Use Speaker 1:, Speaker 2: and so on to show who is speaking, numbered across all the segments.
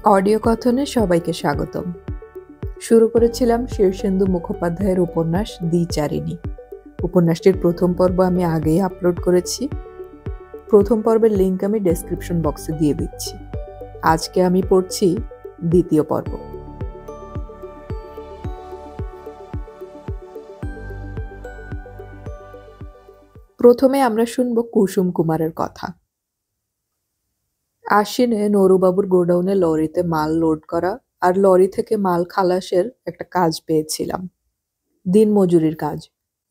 Speaker 1: Audio কথনে সবাইকে স্বাগতম। শুরু করেছিলাম শীর্ষেন্দু মুখোপাধ্যায়ের উপন্যাস দ্বিচারিণী। উপন্যাসটির প্রথম পর্ব আমি আগেই আপলোড করেছি। প্রথম পর্বের লিঙ্ক আমি ডেসক্রিপশন বক্সে দিয়ে দিচ্ছি। আজকে আমি পড়ছি দ্বিতীয় পর্ব। প্রথমে আমরা শুনব কুসুম কুমারের কথা। আশ্বিনে নরুবাবুর গোডাউনে লরিতে মাল লোড করা আর লরি থেকে মাল খালাসের একটা কাজ পেয়েছিলাম। দিন মজুরির কাজ,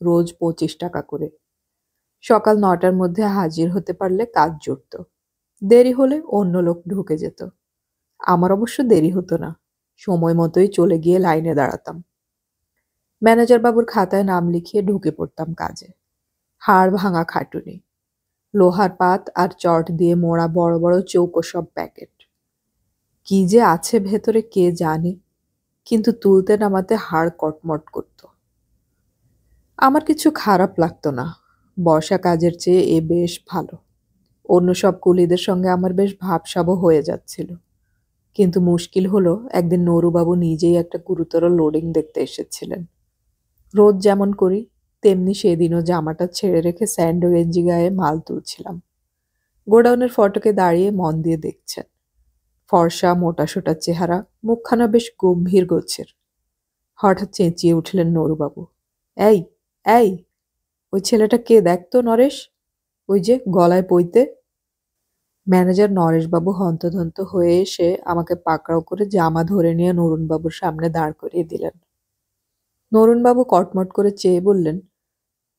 Speaker 1: রোজ 25 টাকা করে। সকাল 9টার মধ্যে হাজির হতে পারলে কাজ জুটত, দেরি হলে অন্য লোক ঢুকে যেত। আমার অবশ্য দেরি হতো না, সময় মতোই চলে গিয়ে লাইনে দাঁড়াতাম। ম্যানেজার বাবুর খাতায় নাম লিখিয়ে ঢুকে পড়তাম কাজে। হাড় ভাঙা খাটুনি, লোহার পাত আর চট দিয়ে মোড়া বড় বড় চৌকো সব প্যাকেট। কি যে আছে ভেতরে কে জানে, কিন্তু তুলতে নামাতে হাড় কটমট করত। আমার কিছু খারাপ লাগতো না, বর্ষা কাজের চেয়ে এ বেশ ভালো। অন্য সব কুলিদের সঙ্গে আমার বেশ ভাবসাব হয়ে যাচ্ছিল। কিন্তু মুশকিল হলো, একদিন নরুবাবু নিজেই একটা গুরুতর লোডিং দেখতে এসেছিলেন। রোজ যেমন করি তেমনি সেদিনও জামাটা ছেড়ে রেখে স্যান্ডো গেঞ্জি গায়ে মাল তুলছিলাম। গোডাউনের ফটকে দাঁড়িয়ে মন দিয়ে দেখছেন। ফর্সা মোটাসোটা চেহারা, মুখখানা বেশ গম্ভীর গোছের। হঠাৎ চেঁচিয়ে উঠলেন নরুবাবু, এই এই, ওই ছেলেটা কে দেখতো নরেশ, ওই যে গলায় পইতে। ম্যানেজার নরেশবাবু হন্তদন্ত হয়ে এসে আমাকে পাকড়াও করে জামা ধরে নিয়ে নরুনবাবুর সামনে দাঁড় করিয়ে দিলেন। নরুনবাবু কটমট করে চেয়ে বললেন,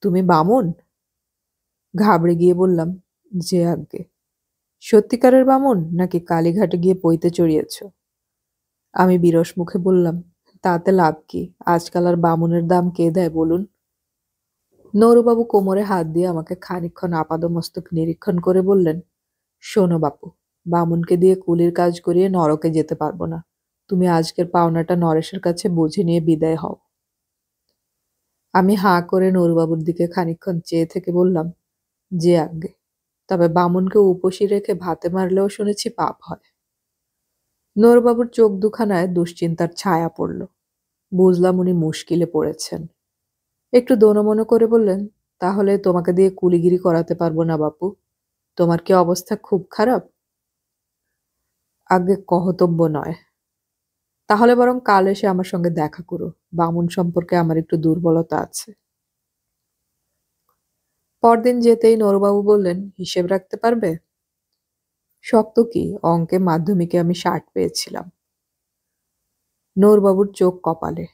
Speaker 1: তুমি বামুন? ঘাবড়ে গিয়ে বললাম, যে আজ্ঞে। সত্যিকারের বামুন নাকি কালীঘাটে গিয়ে পইতে চড়িয়েছ? আমি বিরস মুখে বললাম, তাতে লাভ কি, আজকাল আর বামুনের দাম কে দেয় বলুন। নরুবাবু কোমরে হাত দিয়ে আমাকে খানিকক্ষণ আপাদমস্তক নিরীক্ষণ করে বললেন, শোনো বাপু, বামুনকে দিয়ে কুলির কাজ করিয়ে নরকে যেতে পারবো না। তুমি আজকের পাওনাটা নরেশের কাছে বুঝে নিয়ে বিদায় হও। আমি হাঁ করে নরুবাবুর দিকে খানিকক্ষণ চেয়ে থেকে বললাম, যে আজ্ঞে, তবে বামুনকে উপসী রেখে ভাতে মারলেও শুনেছি পাপ হয়। নরুবাবুর চোখ দুখানায় দুশ্চিন্তার ছায়া পড়ল। বুঝলাম উনি মুশকিলে পড়েছেন। একটু দোনমনো করে বললেন, তাহলে তোমাকে দিয়ে কুলিগিরি করাতে পারবো না বাপু। তোমার কি অবস্থা খুব খারাপ? আগে কহতব্য নয়। তাহলে বরং কাল এসে আমার সঙ্গে দেখা করো, বামুন সম্পর্কে আমার একটু দুর্বলতা আছে। পরদিন যেতেই নরুবাবু বললেন, হিসেব রাখতে পারবে? শক্ত কি, অঙ্কে মাধ্যমিকে আমি 60 পেয়েছিলাম। নরবাবুর চোখ কপালে।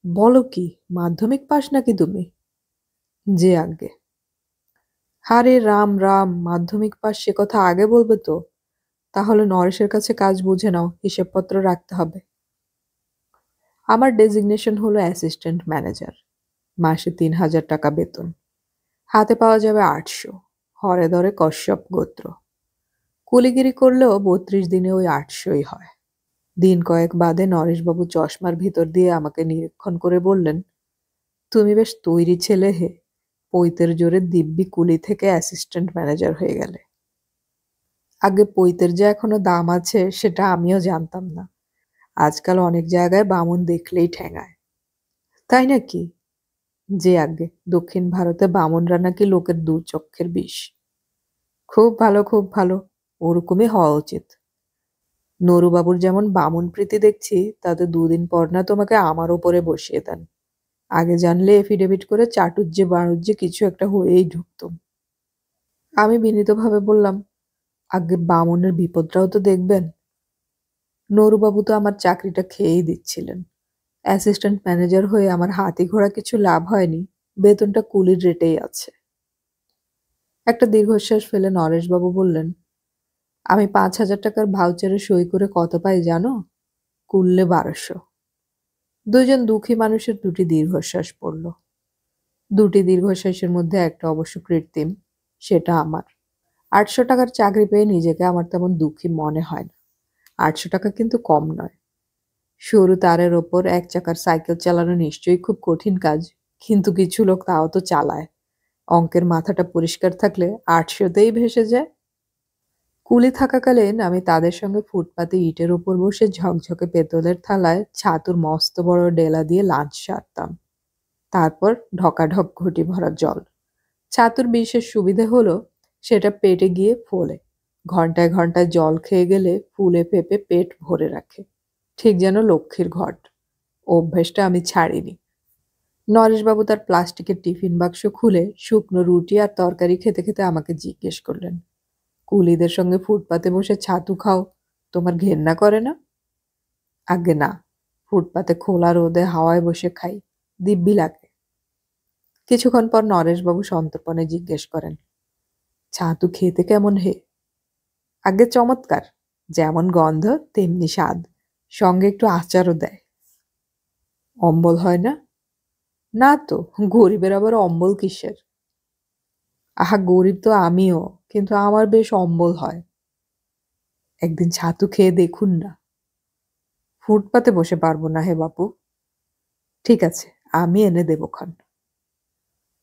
Speaker 1: বলো কি, মাধ্যমিক পাস নাকি তুমি? যে আজ্ঞে। হারে রাম রাম, মাধ্যমিক পাস সে কথা আগে বলবে তো। তাহলে নরেশের কাছে কাজ বুঝে নাও, হিসেবপত্র রাখতে হবে। আমার ডেজিগনেশন হলো অ্যাসিস্ট্যান্ট ম্যানেজার। মাসে 3000 টাকা বেতন। হাতে পাওয়া যাবে 800। হরে ধরে কশ্যপ গোত্র। কুলিগিরি করলেও 32 দিনে ওই 800ই হয়। দিন কয়েক বাদে নরেশবাবু চশমার ভিতর দিয়ে আমাকে নিরীক্ষণ করে বললেন, তুমি বেশ তৈরি ছেলে হে, পৈতের জোরে দিব্যি কুলি থেকে অ্যাসিস্ট্যান্ট ম্যানেজার হয়ে গেলে। আগে পৈতের যে এখনো দাম আছে সেটা আমিও জানতাম না। আজকাল অনেক জায়গায় বামুন দেখলেই ঠেঙায়। তাই নাকি? যে আজ্ঞে, দক্ষিণ ভারতে বামুনরা নাকি লোকের দুচক্ষের বিষ। খুব ভালো খুব ভালো, ওরকমই হওয়া উচিত। নরুবাবুর যেমন বামুন প্রীতি দেখছি, তাতে 2 দিন পর না তোমাকে আমার ওপরে বসিয়ে দেন। আগে জানলে এফিডেভিট করে চাটুজ্জে বাণুজ্যে কিছু একটা হয়েই ঢুকতুম। আমি বিনীতভাবে বললাম, আগে বামুনের বিপদটাও তো দেখবেন। নরুবাবু তো আমার চাকরিটা খেয়েই দিচ্ছিলেন। অ্যাসিস্ট্যান্ট ম্যানেজার হয়ে আমার হাতি ঘোড়া কিছু লাভ হয়নি, বেতনটা কুলির রেটেই আছে। একটা দীর্ঘশ্বাস ফেলে নরেশবাবু বললেন, আমি 5000 টাকার ভাউচারে সই করে কত পাই জানো? কুললে 1200। দুজন দুঃখী মানুষের দুটি দীর্ঘশ্বাস পড়ল। দুটি দীর্ঘশ্বাসের মধ্যে একটা অবশ্য কৃত্রিম, সেটা আমার। 800 টাকার চাকরি পেয়ে নিজেকে আমার তেমন দুঃখী মনে হয় না। 800 টাকা কিন্তু কম নয়। সরু তারের ওপর 1 চাকার সাইকেল চালানো নিশ্চয়ই খুব কঠিন কাজ, কিন্তু কিছু লোক তাও তো চালায়। অঙ্কের মাথাটা পরিষ্কার থাকলে 800তেই ভেসে যায়। কুলি থাকাকালীন আমি তাদের সঙ্গে ফুটপাতে ইটের উপর বসে ঝকঝকে পেতলের থালায় ছাতুর মস্ত বড় ডেলা দিয়ে লাঞ্চ সারতাম। তারপর ঢকাঢক ঘটি ভরা জল। ছাতুর বিশেষ সুবিধে হলো সেটা পেটে গিয়ে ফোলে। ঘন্টায় ঘন্টায় জল খেয়ে গেলে ফুলে ফেঁপে পেট ভরে রাখে, ঠিক যেন লক্ষ্মীর ঘট। অভ্যেসটা আমি ছাড়িনি। নরেশবাবু তার প্লাস্টিকের টিফিন বাক্স খুলে শুকনো রুটি আর তরকারি খেতে খেতে আমাকে জিজ্ঞেস করলেন, কুলিদের সঙ্গে ফুটপাতে বসে ছাতু খাও, তোমার ঘেন্না করে না? আজ্ঞে না, ফুটপাতে খোলা রোদে হাওয়ায় বসে খাই, দিব্যি লাগে। কিছুক্ষণ পর নরেশবাবু সন্তর্পণে জিজ্ঞেস করেন, ছাতু খেতে কেমন হে? আজ্ঞে চমৎকার, যেমন গন্ধ তেমনি স্বাদ, সঙ্গে একটু আচারও দেয়। অম্বল হয় না? না তো, গরিবের আবার অম্বল কিসের? আহা, গরিব তো আমিও, কিন্তু আমার বেশ অম্বল হয়। একদিন ছাতু খেয়ে দেখুন না। ফুটপাতে বসে পারবো না হে বাপু। ঠিক আছে, আমি এনে দেবক্ষণ।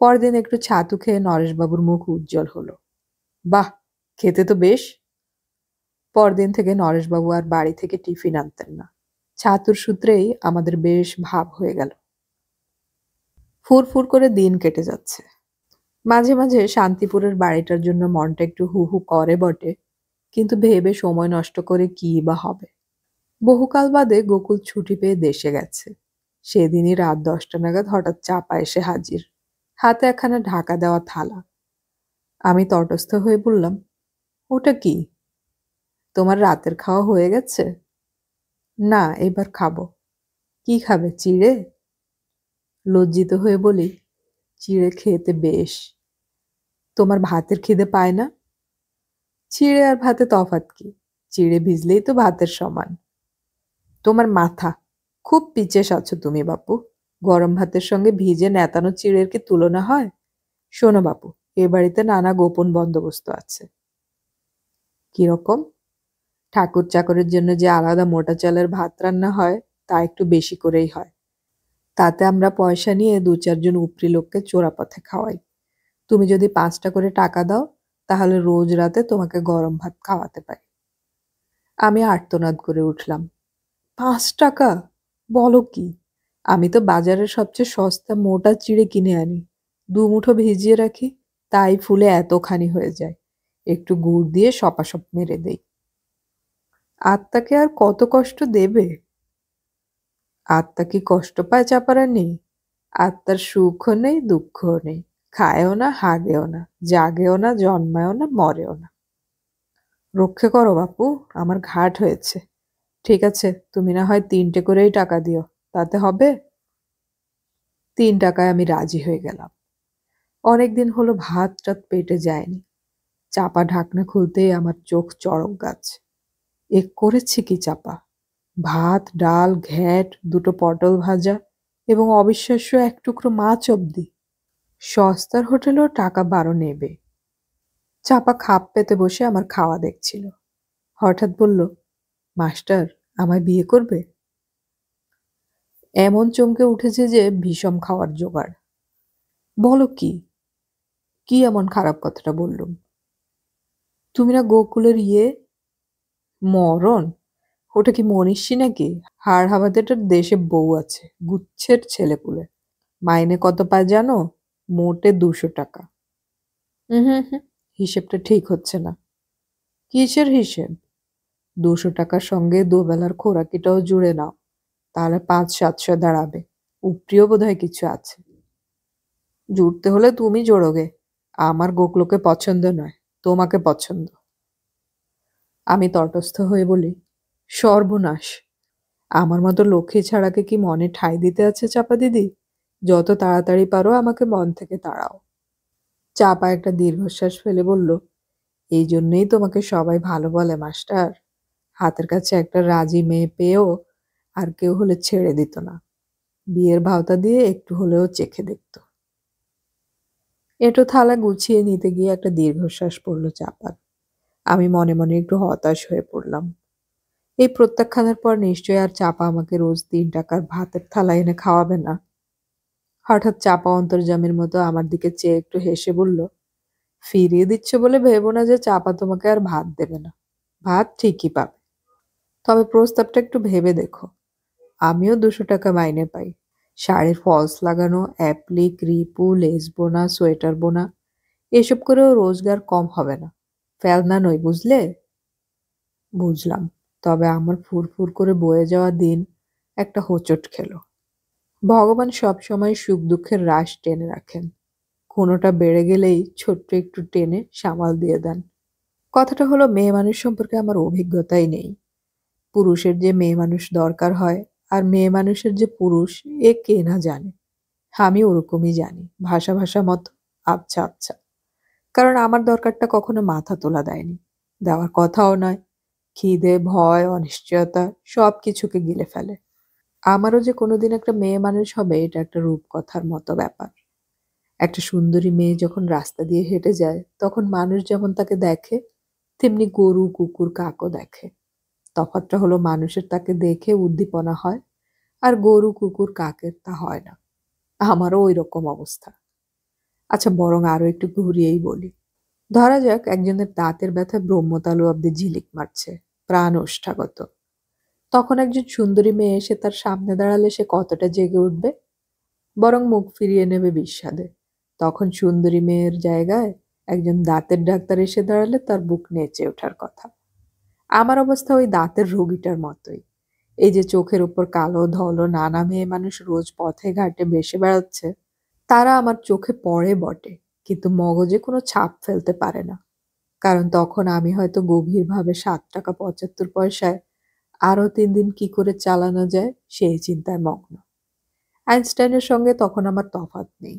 Speaker 1: পরদিন একটু ছাতু খেয়ে নরেশবাবুর মুখ উজ্জ্বল হলো। বাহ, খেতে তো বেশ। পরদিন থেকে নরেশবাবু আর বাড়ি থেকে টিফিন আনতেন না। ছাতুর সূত্রেই আমাদের বেশ ভাব হয়ে গেল। ফুরফুর করে দিন কেটে যাচ্ছে। মাঝে মাঝে শান্তিপুরের বাড়িটার জন্য মনটা একটু হু হু করে বটে, কিন্তু ভেবে সময় নষ্ট করে কি বা হবে। বহুকাল বাদে গোকুল ছুটি পেয়ে দেশে গেছে। সেদিনই রাত 10টা নাগাদ হঠাৎ চাপা এসে হাজির, হাতে একখানা ঢাকা দেওয়া থালা। আমি তটস্থ হয়ে বললাম, ওটা কি? তোমার রাতের খাওয়া হয়ে গেছে? না, এবার খাবো। কি খাবে, চিড়ে? লজ্জিত হয়ে বলি, চিড়ে খেতে বেশ। তোমার ভাতের খিদে পায় না? চিড়ে আর ভাতে তফাৎ কি? চিড়ে ভিজলেই তো ভাতের সমান। তোমার মাথা, খুব পিচেস আছো তুমি বাপু। গরম ভাতের সঙ্গে ভিজে নেতানো চিড়ের কি তুলনা হয়? শোনো বাপু, এ বাড়িতে নানা গোপন বন্দোবস্ত আছে। কিরকম? ঠাকুর চাকরের জন্য যে আলাদা মোটা চালের ভাত রান্না হয়, তা একটু বেশি করেই হয়। তাতে আমরা পয়সা নিয়ে 2-4 জন উপরি লোককে চোরাপথে খাওয়াই। তুমি যদি 5টা করে টাকা দাও, তাহলে রোজ রাতে তোমাকে গরম ভাত খাওয়াতে পারি। আমি আর্তনাদ করে উঠলাম, 5 টাকা? বলো কি! আমি তো বাজারের সবচেয়ে সস্তা মোটা চিড়ে কিনে আনি, 2 মুঠো ভিজিয়ে রাখি, তাই ফুলে এতখানি হয়ে যায়। একটু গুড় দিয়ে সপাসপ মেরে দেই। আত্মাকে আর কত কষ্ট দেবে? আত্মা কি কষ্ট পায় চাপারানি? আত্মার সুখও নেই, দুঃখও নেই, খায়ও না, হাগেও না, জাগেও না, জন্মায়ও না, মরেও না। রক্ষে করো বাপু, আমার ঘাট হয়েছে। ঠিক আছে, তুমি না হয় 3টে করেই টাকা দিও, তাতে হবে? 3 টাকায় আমি রাজি হয়ে গেলাম। অনেকদিন হলো ভাত টাত পেটে যায়নি। চাপা ঢাকনা খুলতেই আমার চোখ চড়ক গাছ। এ করেছি কি চাপা! ভাত, ডাল, ঘ্যাট, 2টো পটল ভাজা এবং অবিশ্বাস্য 1 টুকরো মাছ অবধি। সস্তার হোটেলেও টাকা 12 নেবে। চাপা খাপ পেতে বসে আমার খাওয়া দেখছিল। হঠাৎ বলল, মাস্টার, আমায় বিয়ে করবে? এমন চমকে উঠেছে যে ভীষণ খাওয়ার জোগাড়। বলো কি! কি এমন খারাপ কথাটা বললুম? তুমি না গোকুলের ইয়ে? মরণ? ওটা কি মনীষী নাকি? হাড় হাবাতেটার দেশে বউ আছে, গুচ্ছের ছেলেপুলে। মাইনে কত পায় জানো? মোটে 200 টাকা। হুম, হিসেবটা ঠিক হচ্ছে না। কিসের হিসেব? 200 টাকার সঙ্গে দুবেলার খোরাকিটাও জুড়ে নাও, তাহলে 500-700 দাঁড়াবে। উপরিও বোধহয় কিছু আছে। জুড়তে হলে তুমি জোড়োগে। আমার গোকলোকে পছন্দ নয়, তোমাকে পছন্দ। আমি তটস্থ হয়ে বলি, সর্বনাশ! আমার মতো লক্ষ্মী ছাড়াকে কি মনে ঠাঁই দিতে আছে চাপা দিদি? যত তাড়াতাড়ি পারো আমাকে মন থেকে তাড়াও। চাপা একটা দীর্ঘশ্বাস ফেলে বলল, এই জন্যেই তোমাকে সবাই ভালো বলে মাস্টার। হাতের কাছে একটা রাজি মেয়ে পেয়েও আর কেউ হলে ছেড়ে দিত না। বিয়ের ভাওতা দিয়ে একটু হলেও চেখে দেখত। এঁটো থালা গুছিয়ে নিতে গিয়ে একটা দীর্ঘশ্বাস পড়ল চাপার। আমি মনে মনে একটু হতাশ হয়ে পড়লাম। এই প্রত্যাখ্যানের পর নিশ্চয়ই আর চাপা আমাকে রোজ 3 টাকার ভাতের থালা এনে খাওয়াবে না। হঠাৎ চাপা অন্তর্যামীর মতো আমার দিকে চেয়ে একটু হেসে বলল, ফিরিয়ে দিচ্ছে বলে ভেবো না যে চাপা তোমাকে আর ভাত দেবে না। ভাত ঠিকই পাবে। তবে প্রস্তাবটা একটু ভেবে দেখো। আমিও 200 টাকা মাইনে পাই। শাড়ির ফলস লাগানো, অ্যাপ্লিক, রিপু, লেস বোনা, সোয়েটার বোনা, এসব করেও রোজগার কম হবে না। ফেলনা নই, বুঝলে? বুঝলাম। তবে আমার ফুরফুর করে বয়ে যাওয়া দিন একটা হোঁচট খেলো। ভগবান সবসময় সুখ দুঃখের রাশ টেনে রাখেন। কোনোটা বেড়ে গেলেই ছোট্ট একটু টেনে সামাল দিয়ে দেন। কথাটা হলো, মেয়ে মানুষ সম্পর্কে আমার অভিজ্ঞতাই নেই। পুরুষের যে মেয়ে মানুষ দরকার হয় আর মেয়ে মানুষের যে পুরুষ, এ কে না জানে। আমি ওরকমই জানি, ভাষা ভাষা মতো, আবছা আবছা। কারণ আমার দরকারটা কখনো মাথা তোলা দেয়নি, দেওয়ার কথাও নয়। খিদে, ভয়, অনিশ্চয়তা সব কিছুকে গিলে ফেলে। আমারও যে কোনোদিন একটা মেয়ে মানুষ হবে, এটা একটা রূপকথার মতো ব্যাপার। একটা সুন্দরী মেয়ে যখন রাস্তা দিয়ে হেঁটে যায়, তখন মানুষ যেমন তাকে দেখে, তেমনি গরু, কুকুর, কাকও দেখে। তফাৎটা হলো, মানুষের তাকে দেখে উদ্দীপনা হয়, আর গরু, কুকুর, কাকের তা হয় না। আমারও ওই রকম অবস্থা। আচ্ছা, বরং আরো একটু ঘুরিয়েই বলি। ধরা যাক একজনের দাঁতের ব্যথায় ব্রহ্মতালু অব্দি ঝিলিক মারছে, প্রাণ ওষ্ঠাগত। তখন একজন সুন্দরী মেয়ে এসে তার সামনে দাঁড়ালে সে কতটা জেগে উঠবে? বরং মুখ ফিরিয়ে নেবে বিস্বাদে। তখন সুন্দরী মেয়ের জায়গায় একজন দাঁতের ডাক্তার এসে দাঁড়ালে তার বুক নেচে ওঠার কথা। আমার অবস্থা ওই দাঁতের রোগীটার মতোই। এই যে চোখের উপর কালো ধলো নানা মেয়ে মানুষ রোজ পথে ঘাটে ভেসে বেড়াচ্ছে, তারা আমার চোখে পড়ে বটে, কিন্তু মগজে কোনো ছাপ ফেলতে পারে না। কারণ তখন আমি হয়তো গভীরভাবে 7 টাকা 75 পয়সায় আরো 3 দিন কি করে চালানো যায় সেই চিন্তায় মগ্ন। আইনস্টাইনের সঙ্গে তখন আমার তফাৎ নেই।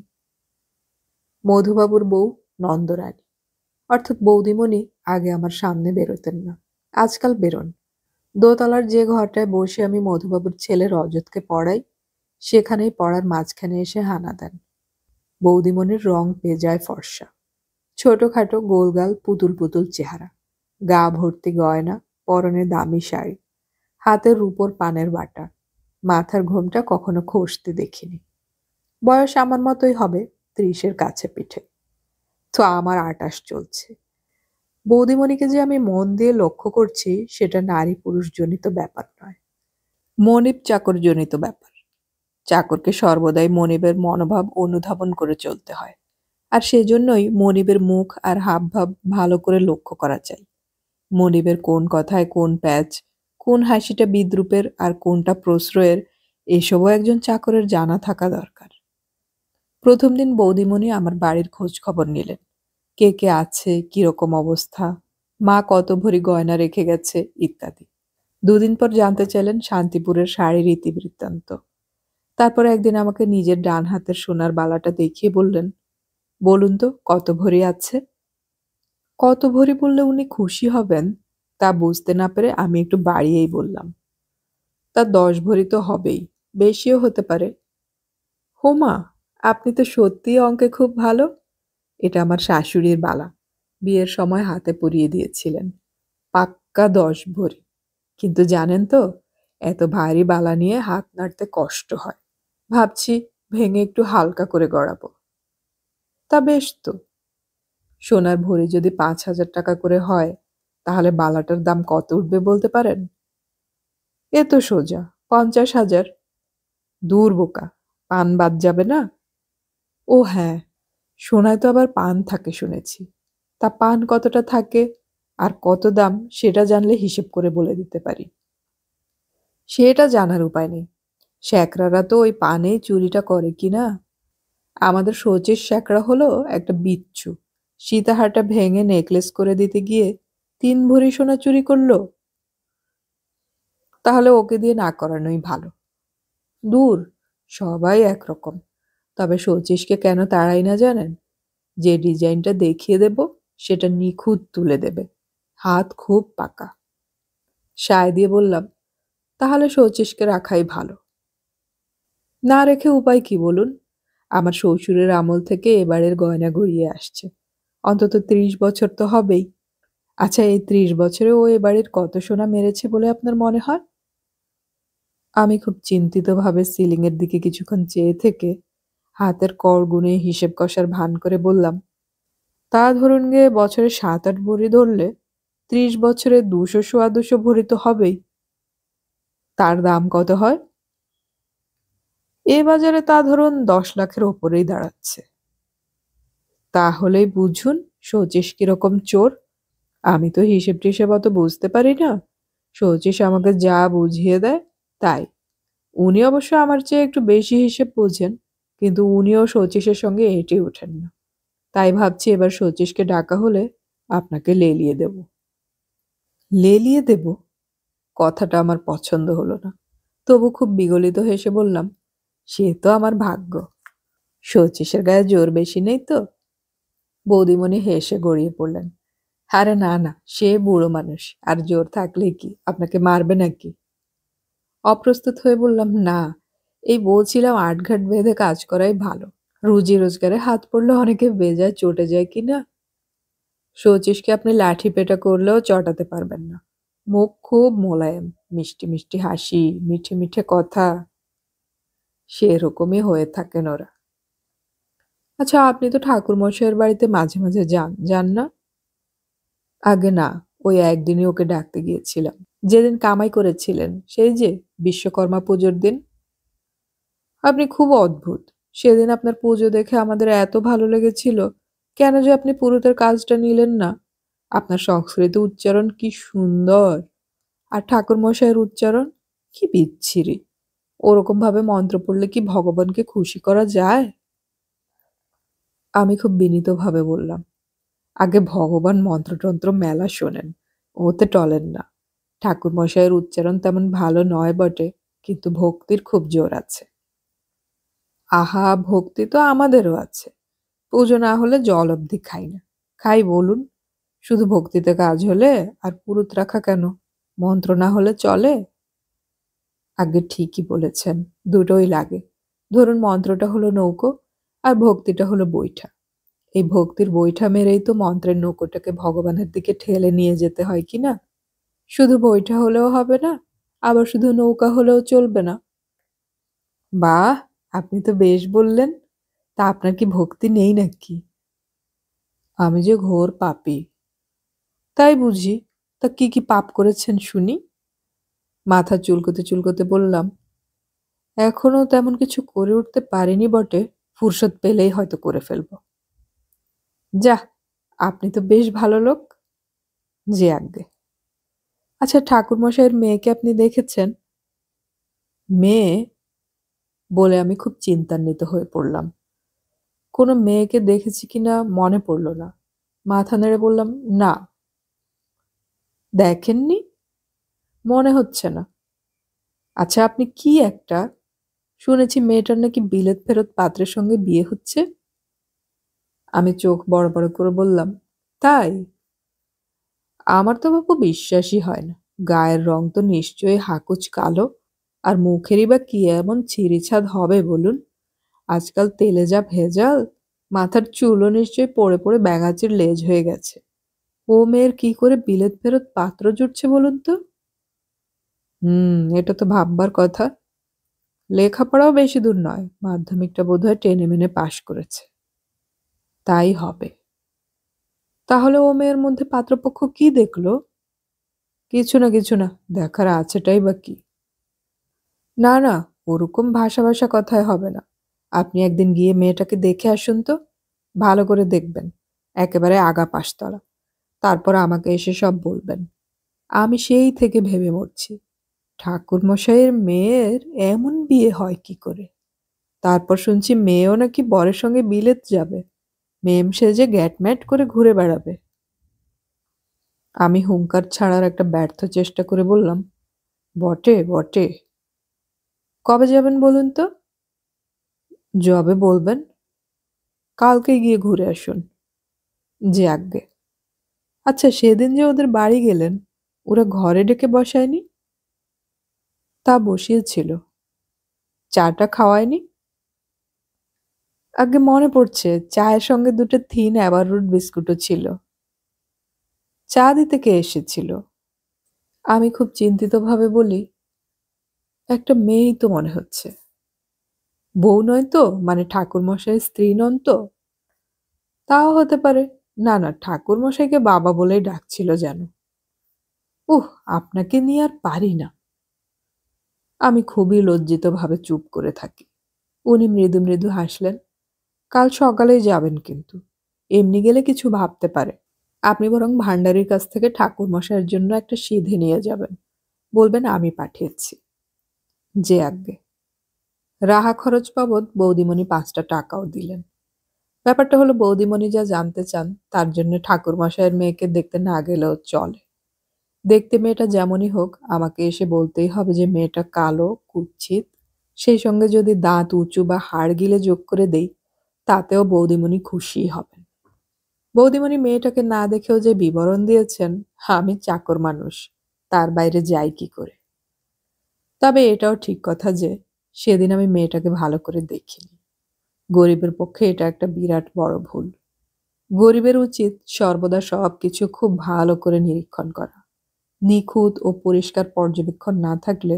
Speaker 1: মধুবাবুর বউ নন্দরানী, অর্থাৎ বৌদিমণি, আগে আমার সামনে বেরোতেন না। আজকাল বেরোন। দোতলার যে ঘরটায় বসে আমি মধুবাবুর ছেলে রজতকে পড়াই, সেখানেই পড়ার মাঝখানে এসে হানা দেন। বৌদিমণির রং পেঁজায় ফর্সা, ছোটখাটো গোলগাল পুতুল পুতুল চেহারা, গা ভর্তি গয়না, পরনে দামি শাড়ি, হাতে রূপোর পানের বাটা, মাথার ঘোমটা কখনো খসতে দেখিনি। বয়স আমার মতোই হবে, 30-এর কাছে পিঠে। তো আমার 28 চলছে। বৌদিমণিকে যে আমি মন দিয়ে লক্ষ্য করছি, সেটা নারী পুরুষ জনিত ব্যাপার নয়, মনিব চাকর জনিত ব্যাপার। চাকরকে সর্বদাই মনিবের মনোভাব অনুধাবন করে চলতে হয়, আর সেজন্যই মনিবের মুখ আর হাবভাব ভালো করে লক্ষ্য করা চাই। মনিবের কোন কথায় কোন প্যাচ, কোন হাসিটা বিদ্রূপের আর কোনটা প্রশ্রয়ের, এসবও একজন চাকরের জানা থাকা দরকার। প্রথম দিন বৌদিমণি আমার বাড়ির খোঁজ খবর নিলেন। কে কে আছে, কিরকম অবস্থা, মা কত ভরি গয়না রেখে গেছে ইত্যাদি। 2 দিন পর জানতে চাইলেন শান্তিপুরের শাড়ির ইতিবৃত্তান্ত। তারপর একদিন আমাকে নিজের ডান হাতের সোনার বালাটা দেখিয়ে বললেন, বলুন তো কত ভরি আছে। কত ভরি বললে উনি খুশি হবেন তা বুঝতে না পেরে আমি একটু বাড়িয়েই বললাম, তা 10 ভরি তো হবেই, বেশিও হতে পারে। হোমা, আপনি তো সত্যিই অঙ্কে খুব ভালো। এটা আমার শাশুড়ির বালা, বিয়ের সময় হাতে পরিয়ে দিয়েছিলেন। পাক্কা 10 ভরি। কিন্তু জানেন তো, এত ভারী বালা নিয়ে হাত নাড়তে কষ্ট হয়। ভাবছি ভেঙে একটু হালকা করে গড়াবো। তা বেশ তো। সোনার ভরি যদি 5,000 টাকা করে হয়, তাহলে বালাটার দাম কত উঠবে বলতে পারেন? এ তো সোজা 50,000। দূর বোকা, পান বাদ যাবে না? ও হ্যাঁ, সোনায় তো আবার পান থাকে শুনেছি। তা পান কতটা থাকে আর কত দাম, সেটা জানলে হিসেব করে বলে দিতে পারি। সেটা জানার উপায় নেই। শ্যাকরারা তো ওই পানেই চুরিটা করে কি না। আমাদের শচীশ শ্যাকরা হলো একটা বিচ্ছু। সীতাহারটা ভেঙে নেকলেস করে দিতে গিয়ে 3 ভরি সোনা চুরি করলো। তাহলে ওকে দিয়ে না করানোই ভালো। দূর, সবাই একরকম। তবে শচীশকে কেন তাড়াই না জানেন? যে ডিজাইনটা দেখিয়ে দেব, সেটা নিখুঁত তুলে দেবে। হাত খুব পাকা। সায় দিয়ে বললাম, তাহলে শচীশকে রাখাই ভালো। না রেখে উপায় কি বলুন? আমার শ্বশুরের আমল থেকে এবারের গয়না গড়িয়ে আসছে। অন্তত 30 বছর তো হবেই। আচ্ছা, এই 30 বছরে ও এবাড়ির কত সোনা মেরেছে বলে আপনার মনে হয়? আমি খুব চিন্তিতভাবে সিলিংয়ের দিকে কিছুক্ষণ চেয়ে থেকে হাতের কড় গুনে হিসেব কষার ভান করে বললাম, তা ধরুন গে বছরে ৭-৮ ভরি ধরলে ৩০ বছরে ২০০ সোয়া ২০০ ভরি তো হবেই। তার দাম কত হয়? এ বাজারে তা ধরুন ১০ লাখের ওপরেই দাঁড়াচ্ছে। তাহলেই বুঝুন শচীশ কিরকম চোর। আমি তো হিসেব-টিসেব অত বুঝতে পারি না। শচীশ আমাকে যা বুঝিয়ে দেয় তাই। উনি অবশ্য আমার চেয়ে একটু বেশি হিসেব বোঝেন, কিন্তু উনিও শচীশের সঙ্গে এঁটে ওঠেন না। তাই ভাবছি এবার শচীশকে ডাকা হলে আপনাকে লেলিয়ে দেব। লেলিয়ে দেব? কথাটা আমার পছন্দ হলো না। তবু খুব বিগলিত হেসে বললাম, সে তো আমার ভাগ্য। শচীশের গায়ে জোর বেশি নেই তো? বৌদিমণি হেসে গড়িয়ে পড়লেন। আরে না না, সে বুড়ো মানুষ, আর জোর থাকলেই কি আপনাকে মারবে নাকি? অপ্রস্তুত হয়ে বললাম, না, এই বলছিলাম আটঘাট বেঁধে কাজ করাই ভালো। রুজি রোজগারে হাত পড়লে অনেকে বেজায় চটে যায় কি না? শচীশকে আপনি লাঠি পেটা করলেও চটাতে পারবেন না। মুখ খুব মোলায়েম, মিষ্টি মিষ্টি হাসি, মিঠে মিঠে কথা, সেরকমই হয়ে থাকেন ওরা। আচ্ছা, আপনি তো ঠাকুরমশাইয়ের বাড়িতে মাঝে মাঝে যান, যান না? আগে না, ওই একদিনই ওকে ডাকতে গিয়েছিলাম। যেদিন কামাই করেছিলেন, সেই যে বিশ্বকর্মা পুজোর দিন। আপনি খুব অদ্ভুত। সেদিন আপনার পুজো দেখে আমাদের এত ভালো লেগেছিল, কেন যে আপনি পুরোটার কাজটা নিলেন না? আপনার সংস্কৃত উচ্চারণ কি সুন্দর! আর ঠাকুরমশাইয়ের উচ্চারণ কি বিচ্ছিরি! ওরকম ভাবে মন্ত্র পড়লে কি ভগবানকে খুশি করা যায়? আমি খুব বিনীতভাবে বললাম, আগে ভগবান মন্ত্রতন্ত্র মেলা শোনেন, ওতে টলেন না। ঠাকুরমশাইয়ের উচ্চারণ তেমন ভালো নয় বটে, কিন্তু ভক্তির খুব জোর আছে। আহা, ভক্তি তো আমাদেরও আছে। পুজো না হলে জল অবধি খাই না। খাই বলুন? শুধু ভক্তিতে কাজ হলে আর পুরুত রাখা কেন? মন্ত্র না হলে চলে? আগে ঠিকই বলেছেন, দুটোই লাগে। ধরুন মন্ত্রটা হলো নৌকো, আর ভক্তিটা হলো বৈঠা। এই ভক্তির বৈঠা মেরেই তো মন্ত্রের নৌকোটাকে ভগবানের দিকে ঠেলে নিয়ে যেতে হয় কি না? শুধু বৈঠা হলেও হবে না, আবার শুধু নৌকা হলেও চলবে না। বাহ, আপনি তো বেশ বললেন। তা আপনার কি ভক্তি নেই নাকি? আমি যে ঘোর পাপী। তাই বুঝি? তা কি কি পাপ করেছেন শুনি? মাথা চুলকোতে চুলকোতে বললাম, এখনো তেমন কিছু করে উঠতে পারিনি বটে, ফুরসত পেলেই হয়তো করে ফেলব। যাহ, আপনি তো বেশ ভালো লোক। যে আজ্ঞে। আচ্ছা, ঠাকুরমশাইয়ের মেয়েকে আপনি দেখেছেন? মেয়ে? বলে আমি খুব চিন্তান্বিত হয়ে পড়লাম। কোনো মেয়েকে দেখেছি কিনা মনে পড়ল না। মাথা নেড়ে বললাম, না। দেখেননি? মনে হচ্ছে না। আচ্ছা, আপনি কি একটা, শুনেছি মেয়েটার নাকি বিলেত ফেরত পাত্রের সঙ্গে বিয়ে হচ্ছে। আমি চোখ বড় বড় করে বললাম, তাই? আমার তো বাপু বিশ্বাসই হয় না। গায়ের রং তো নিশ্চয়ই হাকুচ কালো, আর মুখেরই বা কি এমন ছিঁড়িছাদ হবে বলুন? আজকাল তেলে যা ভেজাল, মাথার চুলও নিশ্চয়ই পড়ে পড়ে ব্যাঙাচির লেজ হয়ে গেছে। ও মেয়ের কি করে বিলেত ফেরত পাত্র জুটছে বলুন তো? এটা তো ভাববার কথা। লেখাপড়াও বেশি দূর নয়, মাধ্যমিকটা বোধহয় টেনে মেনে পাশ করেছে। তাই হবে। তাহলে ও মেয়ের মধ্যে পাত্রপক্ষ কি দেখলো? কিছু না কিছু না, দেখার আছেটাই বা কি? না না, ওরকম ভাষা ভাষা কথায় হবে না। আপনি একদিন গিয়ে মেয়েটাকে দেখে আসুন তো। ভালো করে দেখবেন, একেবারে আগা পাশতলা। তারপর আমাকে এসে সব বলবেন। আমি সেই থেকে ভেবে মরছি, ঠাকুরমশাইয়ের মেয়ের এমন বিয়ে হয় কি করে? তারপর শুনছি মেয়েও নাকি বরের সঙ্গে বিলেত যাবে, মেম সেজে গ্যাটম্যাট করে ঘুরে বেড়াবে। আমি হুঙ্কার ছাড়ার একটা ব্যর্থ চেষ্টা করে বললাম, বটে বটে। কবে যাবেন বলুন তো? যবে বলবেন। কালকে গিয়ে ঘুরে আসুন। যে আজ্ঞে। আচ্ছা, সেদিন যে ওদের বাড়ি গেলেন, ওরা ঘরে ডেকে বসায়নি? তা বসিয়েছিল। চাটা খাওয়ায়নি? আগে মনে পড়ছে, চায়ের সঙ্গে দুটো থিন অ্যাবারুট বিস্কুটও ছিল। চা দিতে কে এসেছিল? আমি খুব চিন্তিতভাবে বলি, একটা মেয়েই তো মনে হচ্ছে। বউ নয় তো? মানে ঠাকুরমশাইয়ের স্ত্রী নন তো? তাও হতে পারে। না না, ঠাকুরমশাইকে বাবা বলেই ডাকছিল যেন। উহ, আপনাকে নিয়ে আর পারি না। আমি খুবই লজ্জিতভাবে চুপ করে থাকি। উনি মৃদু মৃদু হাসলেন। কাল সকালেই যাবেন কিন্তু। এমনি গেলে কিছু ভাবতে পারে। আপনি বরং ভান্ডারির কাছ থেকে ঠাকুরমশাইয়ের জন্য একটা সিধে নিয়ে যাবেন। বলবেন আমি পাঠিয়েছি। যে আজ্ঞে। রাহা খরচ বাবদ বৌদিমণি ৫টা টাকাও দিলেন। ব্যাপারটা হলো বৌদিমণি যা জানতে চান তার জন্য ঠাকুরমশাইয়ের মেয়েকে দেখতে না গেলেও চলে। দেখতে মেয়েটা যেমনই হোক আমাকে এসে বলতেই হবে যে মেয়েটা কালো, কুৎসিত। সেই সঙ্গে যদি দাঁত উঁচু বা হাড় গিলে যোগ করে দেই তাতেও বৌদিমণি খুশিই হবেন। বৌদিমণি মেয়েটাকে না দেখেও যে বিবরণ দিয়েছেন, আমি চাকর মানুষ, তার বাইরে যাই কি করে। তবে এটাও ঠিক কথা যে সেদিন আমি মেয়েটাকে ভালো করে দেখিনি। গরিবের পক্ষে এটা একটা বিরাট বড় ভুল। গরিবের উচিত সর্বদা সবকিছু খুব ভালো করে নিরীক্ষণ করা। নিখুঁত ও পরিষ্কার পর্যবেক্ষণ না থাকলে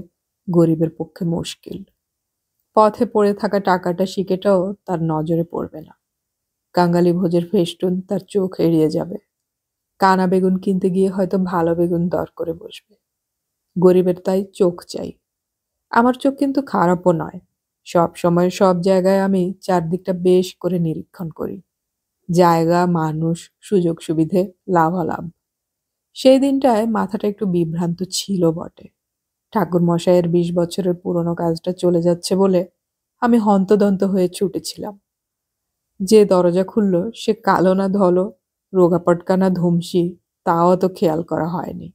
Speaker 1: গরিবের পক্ষে মুশকিল। পথে পড়ে থাকা টাকাটা সিকেটাও তার নজরে পড়বে না। কাঙালি ভোজের ফেস্টুন তার চোখ এড়িয়ে যাবে। কানা বেগুন কিনতে গিয়ে হয়তো ভালো বেগুন দর করে বসবে। গরিবের তাই চোখ চাই। আমার চোখ কিন্তু খারাপও নয়। সব সময় সব জায়গায় আমি চারদিকটা বেশ করে নিরীক্ষণ করি। জায়গা, মানুষ, সুযোগ সুবিধে, লাভালাভ। সেই দিনটায় মাথাটা একটু বিভ্রান্ত ছিল বটে। ঠাকুরমশাইয়ের ২০ বছরের পুরনো কাজটা চলে যাচ্ছে বলে আমি হন্তদন্ত হয়ে ছুটেছিলাম। যে দরজা খুলল সে কালো না ধলো, রোগাপটকা না ধুমসি, তাও তো খেয়াল করা হয়নি।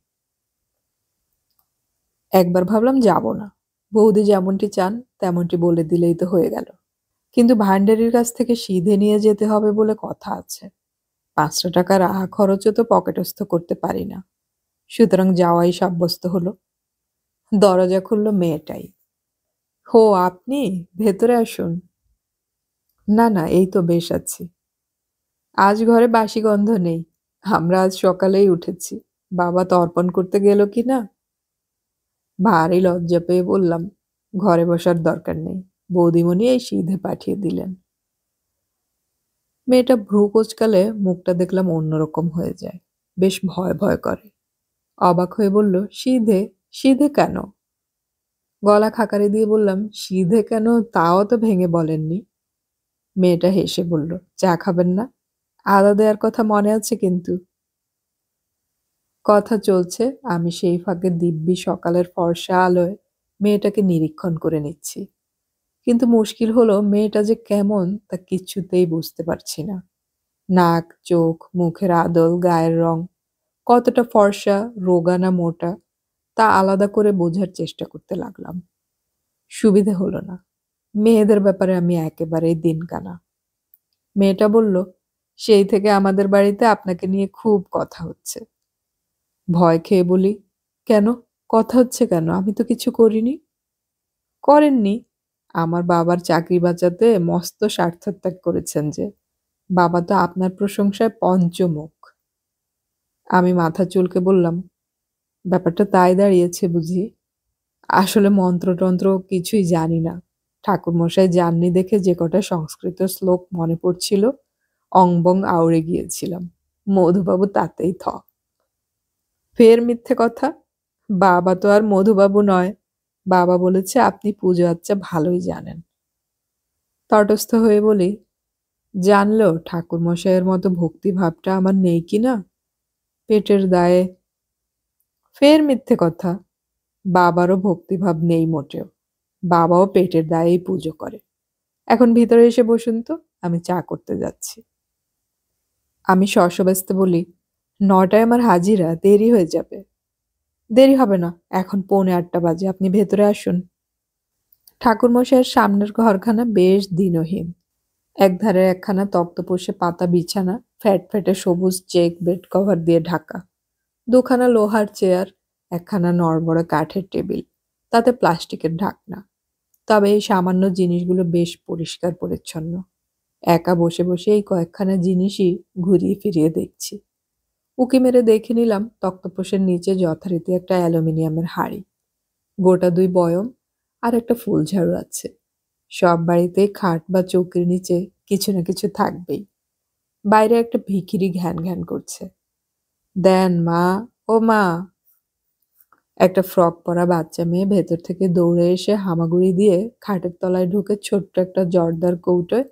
Speaker 1: একবার ভাবলাম যাব না। বৌদি যেমনটি চান তেমনটি বলে দিলেই তো হয়ে গেল। কিন্তু ভান্ডারির কাছ থেকে সিধে নিয়ে যেতে হবে বলে কথা আছে। ৫টা টাকা রাহা খরচও তো পকেটস্থ করতে পারি না। সুতরাং যাওয়াই সাব্যস্ত হলো। দরজা খুলল মেয়েটাই। হো আপনি? ভেতরে আসুন। না না, এই তো বেশ আছি। আজ ঘরে বাসি গন্ধ নেই। আমরা আজ সকালেই উঠেছি। বাবা তর্পণ করতে গেল কি না? ভারী লজ্জা পেয়ে বললাম, ঘরে বসার দরকার নেই। বৌদিমণি এই সিধে পাঠিয়ে দিলেন। মেয়েটা ভ্রু কোঁচকালে মুখটা দেখলাম অন্যরকম হয়ে যায়। বেশ ভয় ভয় করে। অবাক হয়ে বলল, সিধে? সিধে কেন? গলা খাকারি দিয়ে বললাম, সিধে কেন তাও তো ভেঙে বলেননি। মেয়েটা হেসে বলল, চা খাবেন না? আদা দেওয়ার কথা মনে আছে কিন্তু। কথা চলছে, আমি সেই ফাঁকে দিব্যি সকালের ফর্সা আলোয় মেয়েটাকে নিরীক্ষণ করে নিচ্ছি। কিন্তু মুশকিল হলো মেয়েটা যে কেমন তা কিছুতেই বুঝতে পারছি না। নাক, চোখ, মুখের আদল, গায়ের রং, কতটা ফর্সা, রোগা না মোটা তা আলাদা করে বোঝার চেষ্টা করতে লাগলাম। সুবিধে হলো না। মেয়েদের ব্যাপারে আমি একেবারেই দিনকানা। মেয়েটা বলল, সেই থেকে আমাদের বাড়িতে আপনাকে নিয়ে খুব কথা হচ্ছে। ভয় খেয়ে বলি, কেন? কথা হচ্ছে কেন? আমি তো কিছু করিনি। করেননি? আমার বাবার চাকরি বাঁচাতে মস্ত স্বার্থত্যাগ করেছেন যে। বাবা তো আপনার প্রশংসায় পঞ্চমুখ। আমি মাথা চুলকে বললাম, ব্যাপারটা তাই দাঁড়িয়েছে বুঝি? আসলে মন্ত্রতন্ত্র কিছুই জানি না। ঠাকুরমশাই যাননি দেখে যে কটা সংস্কৃত শ্লোক মনে পড়ছিল অংবং আউড়ে গিয়েছিলাম। মধুবাবু তাতেই থ। ফের মিথ্যে কথা। বাবা তো আর মধুবাবু নয়। বাবা বলেছে আপনি পুজো আচ্চা ভালোই জানেন। তটস্থ হয়ে বলি, জানলেও ঠাকুরমশাইয়ের মতো ভক্তিভাবটা আমার নেই কি না? পেটের দায়ে। ফের মিথ্যে কথা। বাবারও ভক্তিভাব নেই মোটেও। বাবাও পেটের দায়েই পুজো করে। এখন ভিতরে এসে বসুন তো, আমি চা করতে যাচ্ছি। আমি সশব্যস্তে বলি, ৯টায় আমার হাজিরা, দেরি হয়ে যাবে। দেরি হবে না, এখন 7:45 বাজে, আপনি ভেতরে আসুন। ঠাকুরমশাইয়ের সামনের ঘরখানা বেশ দীনহীন। একধারে একখানা তক্তপোষে পাতা বিছানা, ফ্যাটফ্যাটে সবুজ চেক বেড কভার দিয়ে ঢাকা। দুখানা লোহার চেয়ার, একখানা নড়বড়ে কাঠের টেবিল, তাতে প্লাস্টিকের ঢাকনা। তবে এই সামান্য জিনিসগুলো বেশ পরিষ্কার পরিচ্ছন্ন। একা বসে বসে এই কয়েকখানা জিনিসই ঘুরিয়ে ফিরিয়ে দেখছি। উঁকি মেরে দেখে নিলাম তক্তপোষের নিচে যথারীতি একটা অ্যালুমিনিয়ামের হাঁড়ি, গোটা 2 বয়ম আর একটা ফুলঝাড়ু আছে। সব বাড়িতেই খাট বা চৌকির নিচে কিছু না কিছু থাকবেই। বাইরে একটা ভিখিরি ঘ্যান ঘ্যান করছে। দেন মা, ও মা। একটা ফ্রক পরা বাচ্চা মেয়ে ভেতর থেকে দৌড়ে এসে হামাগুড়ি দিয়ে খাটের তলায় ঢুকে ছোট্ট একটা জর্দার কৌটোয়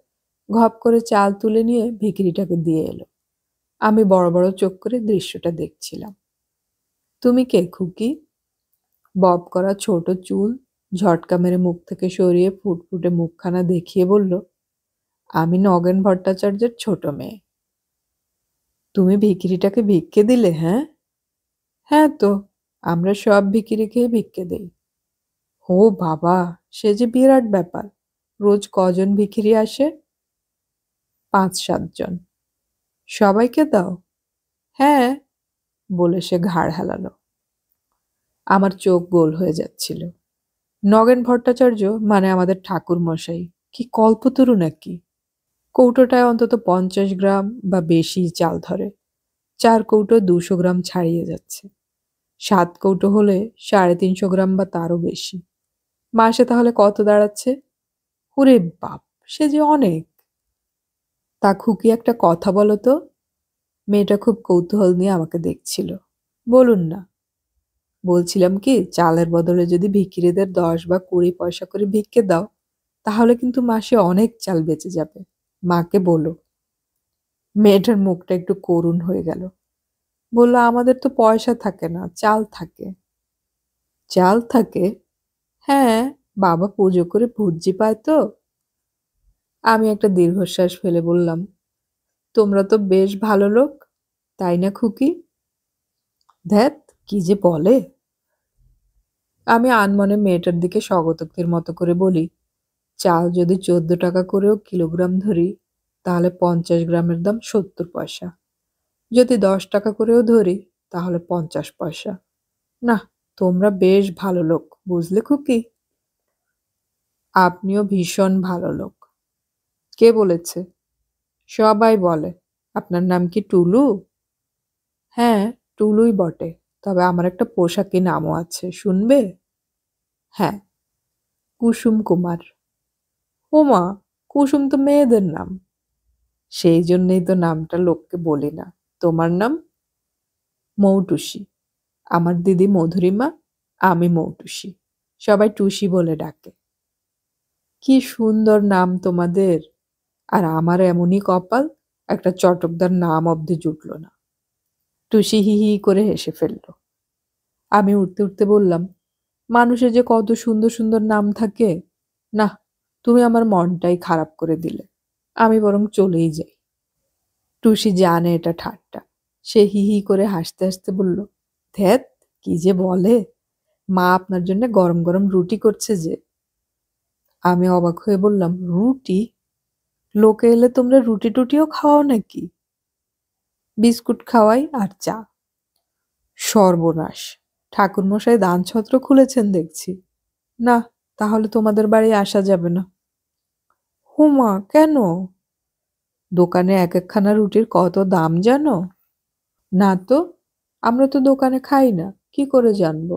Speaker 1: ঘপ করে চাল তুলে নিয়ে ভিখিরিটাকে দিয়ে এলো। আমি বড় বড় চোখ করে দৃশ্যটা দেখছিলাম। তুমি কে খুকি? বব করা ছোট চুল ঝটকা মেরে মুখ থেকে সরিয়ে ফুটফুটে মুখখানা দেখিয়ে বলল, আমি নগেন ভট্টাচার্যের ছোট মেয়ে। তুমি ভিখিরিটাকে ভিক্ষে দিলে? হ্যাঁ। হ্যাঁ তো, আমরা সব ভিখিরি খেয়ে ভিক্ষে দেই। ও বাবা, সে যে বিরাট ব্যাপার। রোজ কজন ভিখিরি আসে? 5-7 জন। সবাইকে দাও? হ্যাঁ, বলে সে ঘাড় হেলালো। আমার চোখ গোল হয়ে যাচ্ছিল। নগেন ভট্টাচার্য মানে আমাদের ঠাকুর মশাই, কি কল্পতরু নাকি? কৌটোটায় অন্তত 50 গ্রাম বা বেশি চাল ধরে। 4 কৌটো 200 গ্রাম ছাড়িয়ে যাচ্ছে। 7 কৌটো হলে 350 গ্রাম বা তারও বেশি। মাসে তাহলে কত দাঁড়াচ্ছে? ওরে বাপ, সে যে অনেক। তা খুকি একটা কথা বলো তো। মেয়েটা খুব কৌতূহল নিয়ে আমাকে দেখছিল। বলুন না। বলছিলাম কি, চালের বদলে যদি ভিখিরিদের 10 বা 20 পয়সা করে ভিক্ষে দাও, তাহলে কিন্তু মাসে অনেক চাল বেঁচে যাবে। মাকে বলো। মেয়েটার মুখটা একটু করুণ হয়ে গেল। বলল, আমাদের তো পয়সা থাকে না, চাল থাকে। চাল থাকে? হ্যাঁ, বাবা পুজো করে ভুর্জি পায় তো। আমি একটা দীর্ঘশ্বাস ফেলে বললাম, তোমরা তো বেশ ভালো লোক, তাই না খুকি? ধ্যাত, কি যে বলে। আমি আনমনে মেয়েটার দিকে স্বগতোক্তির মতো করে বলি, চাল যদি 14 টাকা করেও কিলোগ্রাম ধরি, তাহলে 50 গ্রামের দাম 70 পয়সা। যদি 10 টাকা করেও ধরি, তাহলে 50 পয়সা। না, তোমরা বেশ ভালো লোক, বুঝলে খুকি? আপনিও ভীষণ ভালো লোক। কে বলেছে? সবাই বলে। আপনার নাম কি টুলু? হ্যাঁ, টুলুই বটে, তবে আমার একটা পোশাকি নামও আছে, শুনবে? হ্যাঁ, কুসুম কুমার। ওমা, কুসুম তো মেয়েদের নাম। সেই জন্যই তো নামটা লোককে বলি না। তোমার নাম? মৌটুসি। আমার দিদি মধুরিমা, আমি মৌটুসি। সবাই টুসি বলে ডাকে। কি সুন্দর নাম তোমাদের। আর আমার এমনই কপাল, একটা চটকদার নাম অবধি জুটল না। টুসি হি হি করে হেসে ফেলল। আমি উঠতে উঠতে বললাম, মানুষের যে কত সুন্দর সুন্দর নাম থাকে। না, তুমি আমার মনটাই খারাপ করে দিলে। আমি বরং চলেই যাই। টুসি জানে এটা ঠাট্টা। সে হি হি করে হাসতে হাসতে বলল, ধ্যাত, কি যে বলে। মা আপনার জন্য গরম গরম রুটি করছে যে। আমি অবাক হয়ে বললাম, রুটি? লোকে এলে তোমরা রুটি টুটিও খাওয়াও নাকি? বিস্কুট খাওয়াই আর চা। সর্বনাশ, ঠাকুরমশাই দানছত্র খুলেছেন দেখছি। না, তাহলে তোমাদের বাড়ি আসা যাবে না। হুমা, কেন? দোকানে এক একখানা রুটির কত দাম জানো? না তো, আমরা তো দোকানে খাই না, কি করে জানবো?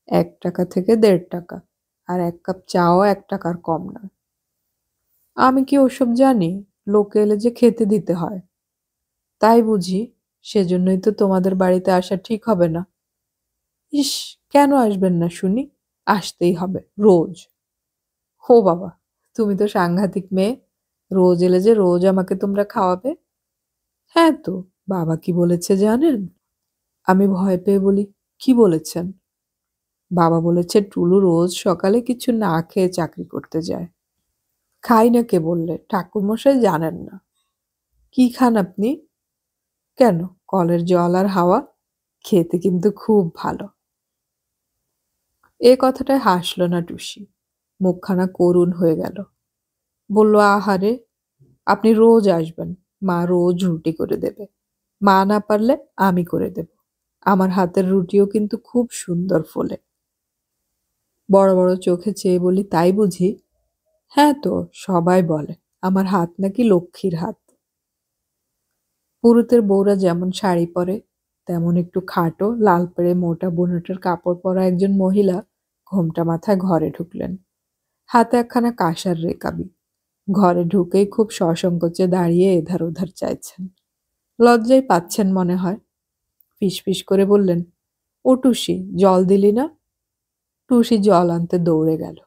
Speaker 1: 1 টাকা থেকে 1.5 টাকা, আর 1 কাপ চাও 1 টাকার কম না। আমি কি ওসব জানি? লোকে এলে যে খেতে দিতে হয়। তাই বুঝি? সেজন্যই তো তোমাদের বাড়িতে আসা ঠিক হবে না। ইস, কেন আসবেন না শুনি? আসতেই হবে, রোজ। ও বাবা, তুমি তো সাংঘাতিক মেয়ে। রোজ এলে যে রোজ আমাকে তোমরা খাওয়াবে? হ্যাঁ তো, বাবা কি বলেছে জানেন? আমি ভয় পেয়ে বলি, কি বলেছেন? বাবা বলেছে টুলু রোজ সকালে কিছু না খেয়ে চাকরি করতে যায়। খাই না কে বললে? ঠাকুরমশাই জানেন না। কি খান আপনি? কেন, কলের জল আর হাওয়া। খেতে কিন্তু খুব ভালো। এ কথাটায় হাসল না টুসি। মুখখানা করুণ হয়ে গেল। বলল, আহারে, আপনি রোজ আসবেন, মা রোজ রুটি করে দেবে। মা না পারলে আমি করে দেব। আমার হাতের রুটিও কিন্তু খুব সুন্দর ফোলে। বড় বড় চোখে চেয়ে বলি, তাই বুঝি? হ্যাঁ তো, সবাই বলে আমার হাত নাকি লক্ষ্মীর হাত। পুরুতের বউরা যেমন শাড়ি পরে, তেমন একটু খাটো লাল পেড়ে মোটা বোনেটের কাপড় পরা একজন মহিলা ঘোমটা মাথায় ঘরে ঢুকলেন। হাতে একখানা কাঁসার রেকাবি। ঘরে ঢুকেই খুব সসংকোচে দাঁড়িয়ে এধার ওধার চাইছেন। লজ্জায় পাচ্ছেন মনে হয়। ফিসফিস করে বললেন, ও টুসি, জল দিলি না? টুসি জল আনতে দৌড়ে গেল।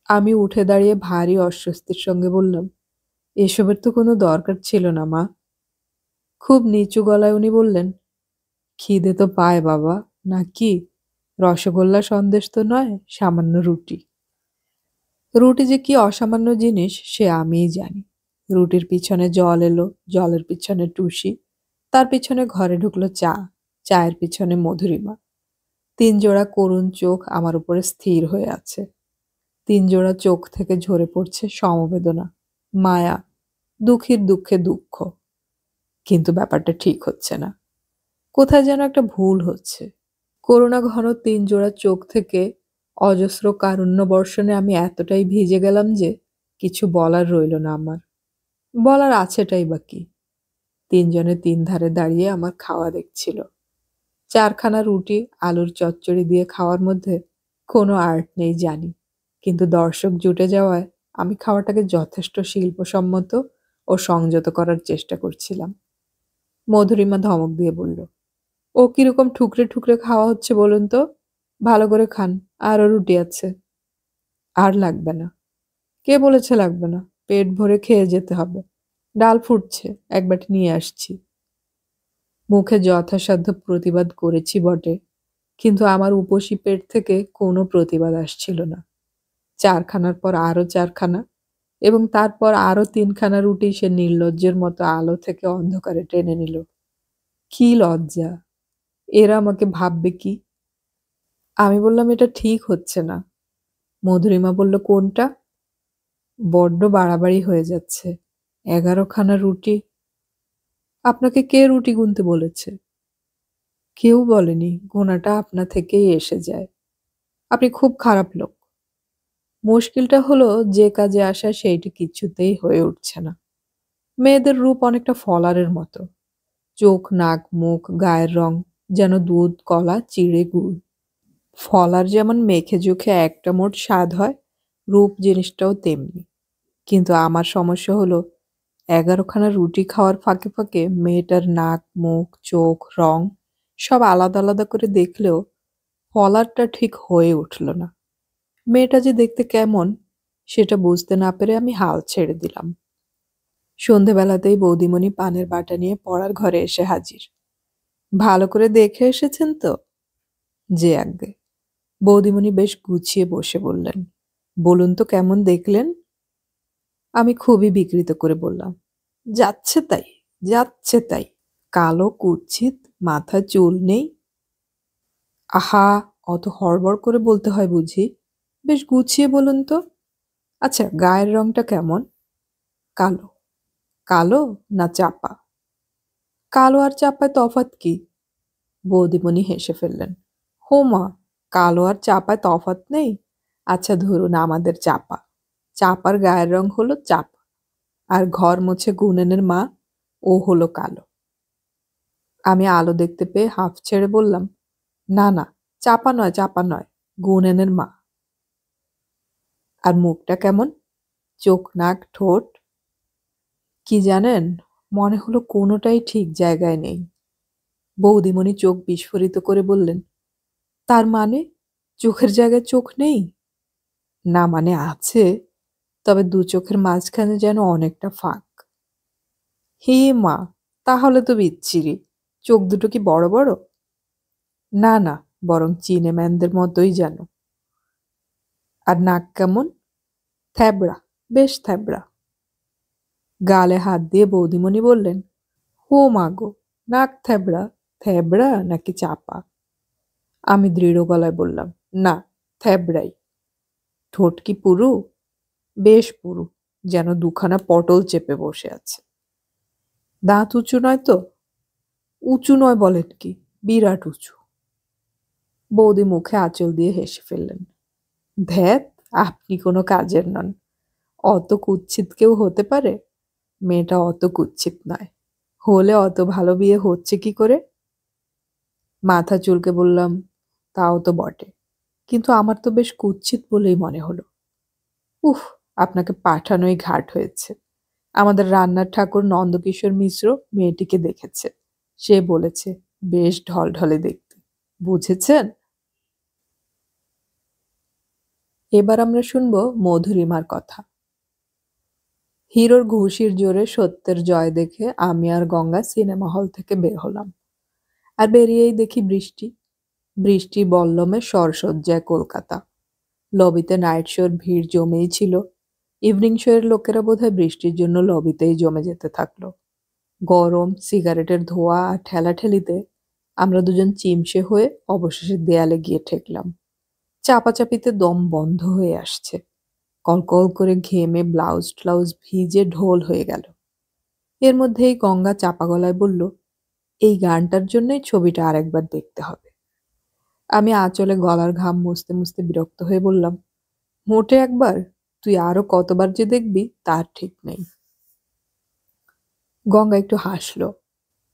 Speaker 1: আমি উঠে দাঁড়িয়ে ভারী অস্বস্তির সঙ্গে বললাম, এসবের তো কোনো দরকার ছিল না মা। খুব নিচু গলায় উনি বললেন, খিদে তো পায় বাবা, না কি? রসগোল্লা সন্দেশ তো নয়, সামান্য রুটি। রুটি যে কি অসামান্য জিনিস সে আমিই জানি। রুটির পিছনে জল এলো, জলের পিছনে টুসি, তার পিছনে ঘরে ঢুকলো চা, চায়ের পিছনে মধুরিমা। ৩ জোড়া করুণ চোখ আমার উপরে স্থির হয়ে আছে। ৩ জোড়া চোখ থেকে ঝরে পড়ছে সমবেদনা, মায়া, দুঃখীর দুঃখে দুঃখ। কিন্তু ব্যাপারটা ঠিক হচ্ছে না। কোথায় যেন একটা ভুল হচ্ছে। করুণা ঘন ৩ জোড়া চোখ থেকে অজস্র কারুণ্য বর্ষণে আমি এতটাই ভিজে গেলাম যে কিছু বলার রইল না আমার। বলার আছেটাই বা কি? ৩ জনে ৩ ধারে দাঁড়িয়ে আমার খাওয়া দেখছিল। ৪ খানা রুটি আলুর চচ্চড়ি দিয়ে খাওয়ার মধ্যে কোনো আর্ট নেই জানি, কিন্তু দর্শক জুটে যাওয়ায় আমি খাওয়াটাকে যথেষ্ট শিল্পসম্মত ও সংযত করার চেষ্টা করছিলাম। মধুরিমা ধমক দিয়ে বলল, ও কিরকম ঠুকরে ঠুকরে খাওয়া হচ্ছে বলুন তো? ভালো করে খান, আরও রুটি আছে। আর লাগবে না। কে বলেছে লাগবে না? পেট ভরে খেয়ে যেতে হবে। ডাল ফুটছে, এক বাটি নিয়ে আসছি। মুখে যথাসাধ্য প্রতিবাদ করেছি বটে, কিন্তু আমার উপসী পেট থেকে কোনো প্রতিবাদ আসছিল না। ৪ খানার পর আরও ৪ খানা, এবং তারপর আরও ৩ খানা রুটি সে নির্লজ্জের মতো আলো থেকে অন্ধকারে টেনে নিল। কি লজ্জা! এরা আমাকে ভাববে কি? আমি বললাম, এটা ঠিক হচ্ছে না। মধুরিমা বলল, কোনটা? বড্ড বাড়াবাড়ি হয়ে যাচ্ছে। ১১ খানা রুটি। আপনাকে কে রুটি গুনতে বলেছে? কেউ বলেনি, গোনাটা আপনা থেকেই এসে যায়। আপনি খুব খারাপ লোক। মুশকিলটা হলো, যে কাজে আসা সেইটি কিছুতেই হয়ে উঠছে না। মেয়েদের রূপ অনেকটা ফলারের মতো। চোখ, নাক, মুখ, গায়ের রং যেন দুধ, কলা, চিড়ে, গুড়। ফলার যেমন মেখে জুখে একটা মোট স্বাদ হয়, রূপ জিনিসটাও তেমনি। কিন্তু আমার সমস্যা হলো, ১১ খানা রুটি খাওয়ার ফাঁকে ফাঁকে মেয়েটার নাক, মুখ, চোখ, রং সব আলাদা আলাদা করে দেখলেও ফলারটা ঠিক হয়ে উঠল না। মেয়েটা যে দেখতে কেমন সেটা বুঝতে না পেরে আমি হাল ছেড়ে দিলাম। সন্ধেবেলাতেই বৌদিমণি পানের বাটা নিয়ে পড়ার ঘরে এসে হাজির। ভালো করে দেখে এসেছেন তো? যে আজ্ঞে। বৌদিমণি বেশ গুছিয়ে বসে বললেন, বলুন তো কেমন দেখলেন? আমি খুবই বিকৃত করে বললাম, যাচ্ছে তাই, যাচ্ছে তাই। কালো কুৎসিত, মাথায় চুল নেই। আহা, অত হড়বড় করে বলতে হয় বুঝি? বেশ গুছিয়ে বলুন তো। আচ্ছা, গায়ের রংটা কেমন? কালো। কালো না চাপা? কালো আর চাপায় তফাৎ কি? বৌদিমণি হেসে ফেললেন। হোমা, কালো আর চাপায় তফাৎ নেই? আচ্ছা ধরুন আমাদের চাপা। চাপার গায়ের রং হলো চাপা, আর ঘর মুছে গুনেনের মা, ও হলো কালো। আমি আলো দেখতে পেয়ে হাঁফ ছেড়ে বললাম, না না, চাপা নয়, চাপা নয়, গুনেনের মা। আর মুখটা কেমন? চোখ, নাক, ঠোঁট? কি জানেন, মনে হলো কোনোটাই ঠিক জায়গায় নেই। বৌদিমণি চোখ বিস্ফোরিত করে বললেন, তার মানে চোখের জায়গায় চোখ নেই? না মানে আছে, তবে দু চোখের মাঝখানে যেন অনেকটা ফাঁক। হে মা, তাহলে তো বিচ্ছিরি। চোখ দুটো কি বড় বড়? না না, বরং চিনেম্যানদের মতোই যেন। আর নাক কেমন? থ্যাবড়া, বেশ থ্যাবড়া। গালে হাত দিয়ে বৌদিমণি বললেন, হো মা গো, নাক থ্যাবড়া? থ্যাবড়া নাকি চাপা? আমি দৃঢ় গলায় বললাম, না, থ্যাবড়াই। ঠোঁট কি পুরু? বেশ পুরু, যেন দুখানা পটল চেপে বসে আছে। দাঁত উঁচু নয় তো? উঁচু নয় বলেন কি, বিরাট উঁচু। বৌদি মুখে আঁচল দিয়ে হেসে ফেললেন। ধ্যাত, আপনি কোনো কাজের নন। অত কুৎসিত কেউ হতে পারে? মেয়েটা অত কুৎসিত নয়, হলে অত ভালো বিয়ে হচ্ছে কি করে? মাথা চুলকে বললাম, তাও তো বটে, কিন্তু আমার তো বেশ কুৎসিত বলেই মনে হলো। উফ, আপনাকে পাঠানোই ঘাট হয়েছে। আমাদের রান্নার ঠাকুর নন্দকিশোর মিশ্র মেয়েটিকে দেখেছে। সে বলেছে, বেশ ঢলঢলে দেখতে। বুঝেছেন? এবার আমরা শুনব মধুরিমার কথা। হিরোর ঘুষির জোরে সত্যের জয় দেখে আমি আর গঙ্গা সিনেমা হল থেকে বের হলাম। আর বেরিয়েই দেখি বৃষ্টি। বৃষ্টি বল্লমে সরসজ্জায় কলকাতা। লবিতে নাইট শোর ভিড় জমেই ছিল। ইভিনিং শো এর লোকেরা বোধহয় বৃষ্টির জন্য লবিতেই জমে যেতে থাকলো। গরম, সিগারেটের ধোঁয়া আর ঠেলাঠেলিতে আমরা দুজন চিমসে হয়ে অবশেষে দেয়ালে গিয়ে ঠেকলাম। চাপাচাপিতে দম বন্ধ হয়ে আসছে। কলকল করে ঘেমে ব্লাউজ ট্লাউজ ভিজে ঢোল হয়ে গেল। এর মধ্যেই গঙ্গা চাপা গলায় বলল, এই গানটার জন্যই ছবিটা আরেকবার দেখতে হবে। আমি আঁচলে গলার ঘাম মুছতে মুছতে বিরক্ত হয়ে বললাম, মোটে একবার? তুই আরো কতবার যে দেখবি তার ঠিক নেই। গঙ্গা একটু হাসল।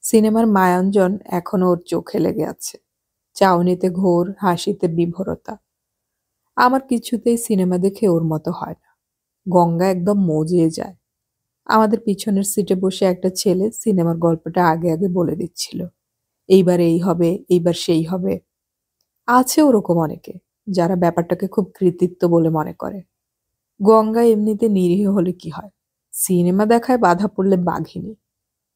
Speaker 1: সিনেমার মায়াঞ্জন এখনো ওর চোখে লেগে আছে। চাউনিতে ঘোর, হাসিতে বিভোরতা। আমার কিছুতেই সিনেমা দেখে ওর মতো হয় না। গঙ্গা একদম মজিয়ে যায়। আমাদের পিছনের সিটে বসে একটা ছেলে সিনেমার গল্পটা আগে আগে বলে দিচ্ছিল। এইবার এই হবে, এইবার সেই হবে। আছে ওরকম অনেকে, যারা ব্যাপারটাকে খুব কৃতিত্ব বলে মনে করে। গঙ্গা এমনিতে নিরীহ হলে কি হয়? সিনেমা দেখায় বাধা পড়লে বাঘিনী।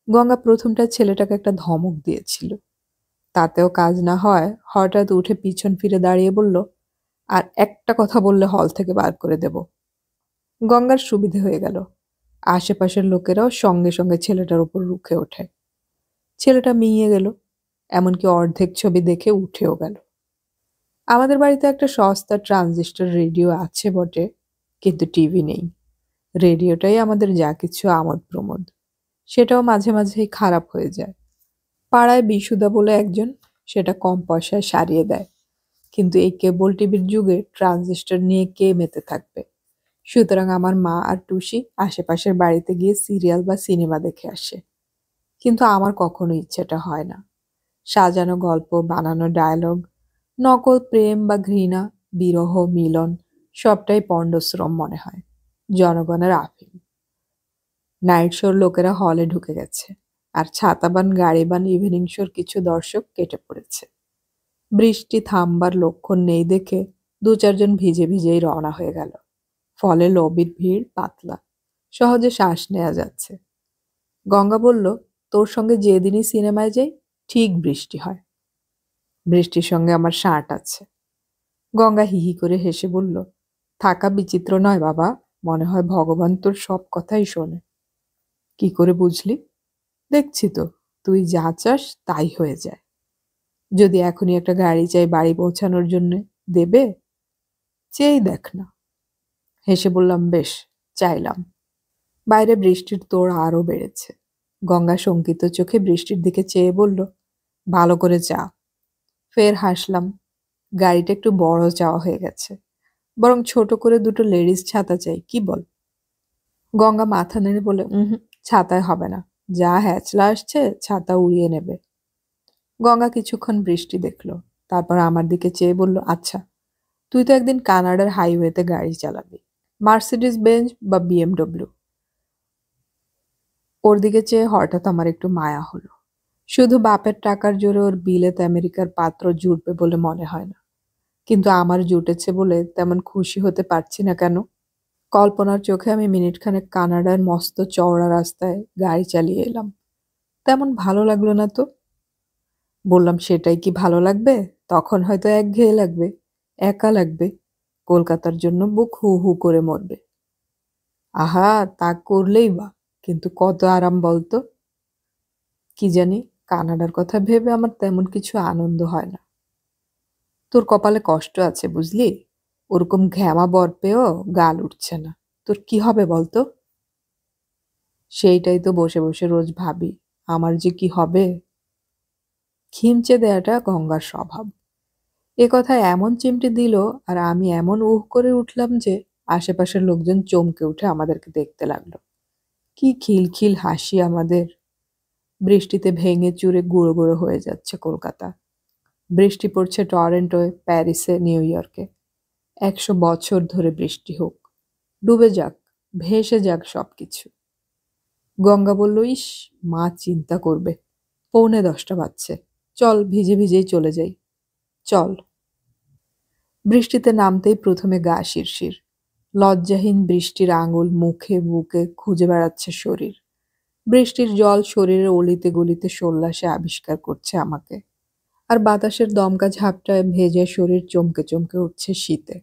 Speaker 1: গঙ্গা প্রথমটা ছেলেটাকে একটা ধমক দিয়েছিল। তাতেও কাজ না হয় হঠাৎ উঠে পিছন ফিরে দাঁড়িয়ে বলল, আর একটা কথা বললে হল থেকে বার করে দেব। গঙ্গার সুবিধে হয়ে গেল। আশেপাশের লোকেরাও সঙ্গে সঙ্গে ছেলেটার উপর রুখে ওঠে। ছেলেটা মিইয়ে গেল, এমনকি অর্ধেক ছবি দেখে উঠেও গেল। আমাদের বাড়িতে একটা সস্তা ট্রানজিস্টর রেডিও আছে বটে, কিন্তু টিভি নেই। রেডিওটাই আমাদের যা কিছু আমোদ প্রমোদ। সেটাও মাঝে মাঝেই খারাপ হয়ে যায়। পাড়ায় বিশুদা বলে একজন সেটা কম পয়সায় সারিয়ে দেয়। কিন্তু এই কেবল টিভির যুগে ট্রানজিস্টর নিয়ে কে মেতে থাকবে? সুতরাং আমার মা আর টুসি আশেপাশের বাড়িতে গিয়ে সিরিয়াল বা সিনেমা দেখে আসে। কিন্তু আমার কখনো ইচ্ছেটা হয় না। সাজানো গল্প, বানানো ডায়ালগ, নকল প্রেম বা ঘৃণা, বিরহ, মিলন সবটাই পণ্ডশ্রম মনে হয়। জনগণের আফিম। নাইট শোর লোকেরা হলে ঢুকে গেছে, আর ছাতাবান গাড়িবান ইভিনিং শোর কিছু দর্শক কেটে পড়েছে। বৃষ্টি থামবার লক্ষণ নেই দেখে দু চারজন ভিজে ভিজেই রওনা হয়ে গেল। ফলে লবির ভিড় পাতলা, সহজে শ্বাস নেওয়া যাচ্ছে। গঙ্গা বলল, তোর সঙ্গে যেদিনই সিনেমায় যাই ঠিক বৃষ্টি হয়। বৃষ্টির সঙ্গে আমার সাঁট আছে। গঙ্গা হিহি করে হেসে বলল, থাকা বিচিত্র নয় বাবা, মনে হয় ভগবান তোর সব কথাই শোনে। কি করে বুঝলি? দেখছি তো, তুই যা চাস তাই হয়ে যায়। যদি এখনই একটা গাড়ি চাই বাড়ি পৌঁছানোর জন্য, দেবে? চেয়েই দেখ না। হেসে বললাম, বেশ, চাইলাম। বাইরে বৃষ্টির তোড় আরও বেড়েছে। গঙ্গা শঙ্কিত চোখে বৃষ্টির দিকে চেয়ে বলল, ভালো করে চা। ফের হাসলাম। গাড়িটা একটু বড় চাওয়া হয়ে গেছে। বরং ছোট করে দুটো লেডিস ছাতা চাই, কি বল? গঙ্গা মাথা নেড়ে বলে, ছাতায় হবে না। যা হ্যাচলা আসছে ছাতা উড়িয়ে নেবে। গঙ্গা কিছুক্ষণ বৃষ্টি দেখল, তারপর আমার দিকে চেয়ে বলল, আচ্ছা, তুই তো একদিন কানাডার হাইওয়েতে গাড়ি চালাবি, মার্সিডিজ বেঞ্জ বা বিএমডব্লিউ। ওর দিকে চেয়ে হঠাৎ আমার একটু মায়া হলো। শুধু বাপের টাকার জোরে ওর বিলেত আমেরিকার পাত্র জুটবে বলে মনে হয় না। কিন্তু আমার জুটেছে বলে তেমন খুশি হতে পারছি না কেন? কল্পনার চোখে আমি মিনিটখানেক কানাডার মস্ত চওড়া রাস্তায় গাড়ি চালিয়ে এলাম। তেমন ভালো লাগলো না তো। বললাম, সেটাই কি ভালো লাগবে? তখন হয়তো একঘেয়ে লাগবে, একা লাগবে, কলকাতার জন্য বুক হু হু করে মরবে। আহা, তা করলেই বা, কিন্তু কত আরাম বলতো। কি জানি, কানাডার কথা ভেবে আমার তেমন কিছু আনন্দ হয় না। তোর কপালে কষ্ট আছে বুঝলি, ওরকম ঘ্যামা বর পেয়েও গাল উঠছে না। তোর কি হবে বলতো? সেইটাই তো বসে বসে রোজ ভাবি, আমার যে কি হবে। খিমচে দেয়াটা গঙ্গার স্বভাব। এ কথা এমন চিমটি দিল, আর আমি এমন উহ করে উঠলাম যে আশেপাশের লোকজন চমকে উঠে আমাদেরকে দেখতে লাগলো। কি খিলখিল হাসি আমাদের। বৃষ্টিতে ভেঙে চুরে গুঁড়ো গুঁড়ো হয়ে যাচ্ছে কলকাতা। বৃষ্টি পড়ছে টরন্টোয়, প্যারিসে, নিউ ইয়র্কে। 100 বছর ধরে বৃষ্টি হোক। ডুবে যাক, ভেসে যাক সবকিছু। গঙ্গা বলল, ইস, মা চিন্তা করবে। 9:45 বাজছে। চল, ভিজে ভিজেই চলে যাই। চল। বৃষ্টিতে নামতেই প্রথমে গা শিরশির। লজ্জাহীন বৃষ্টির আঙুল মুখে বুকে খুঁজে বেড়াচ্ছে শরীর। বৃষ্টির জল শরীরের অলিতে গলিতে সোল্লাসে আবিষ্কার করছে আমাকে। আর বাতাসের দমকা ঝাপটায় ভেজে শরীর চমকে চমকে উঠছে শীতে।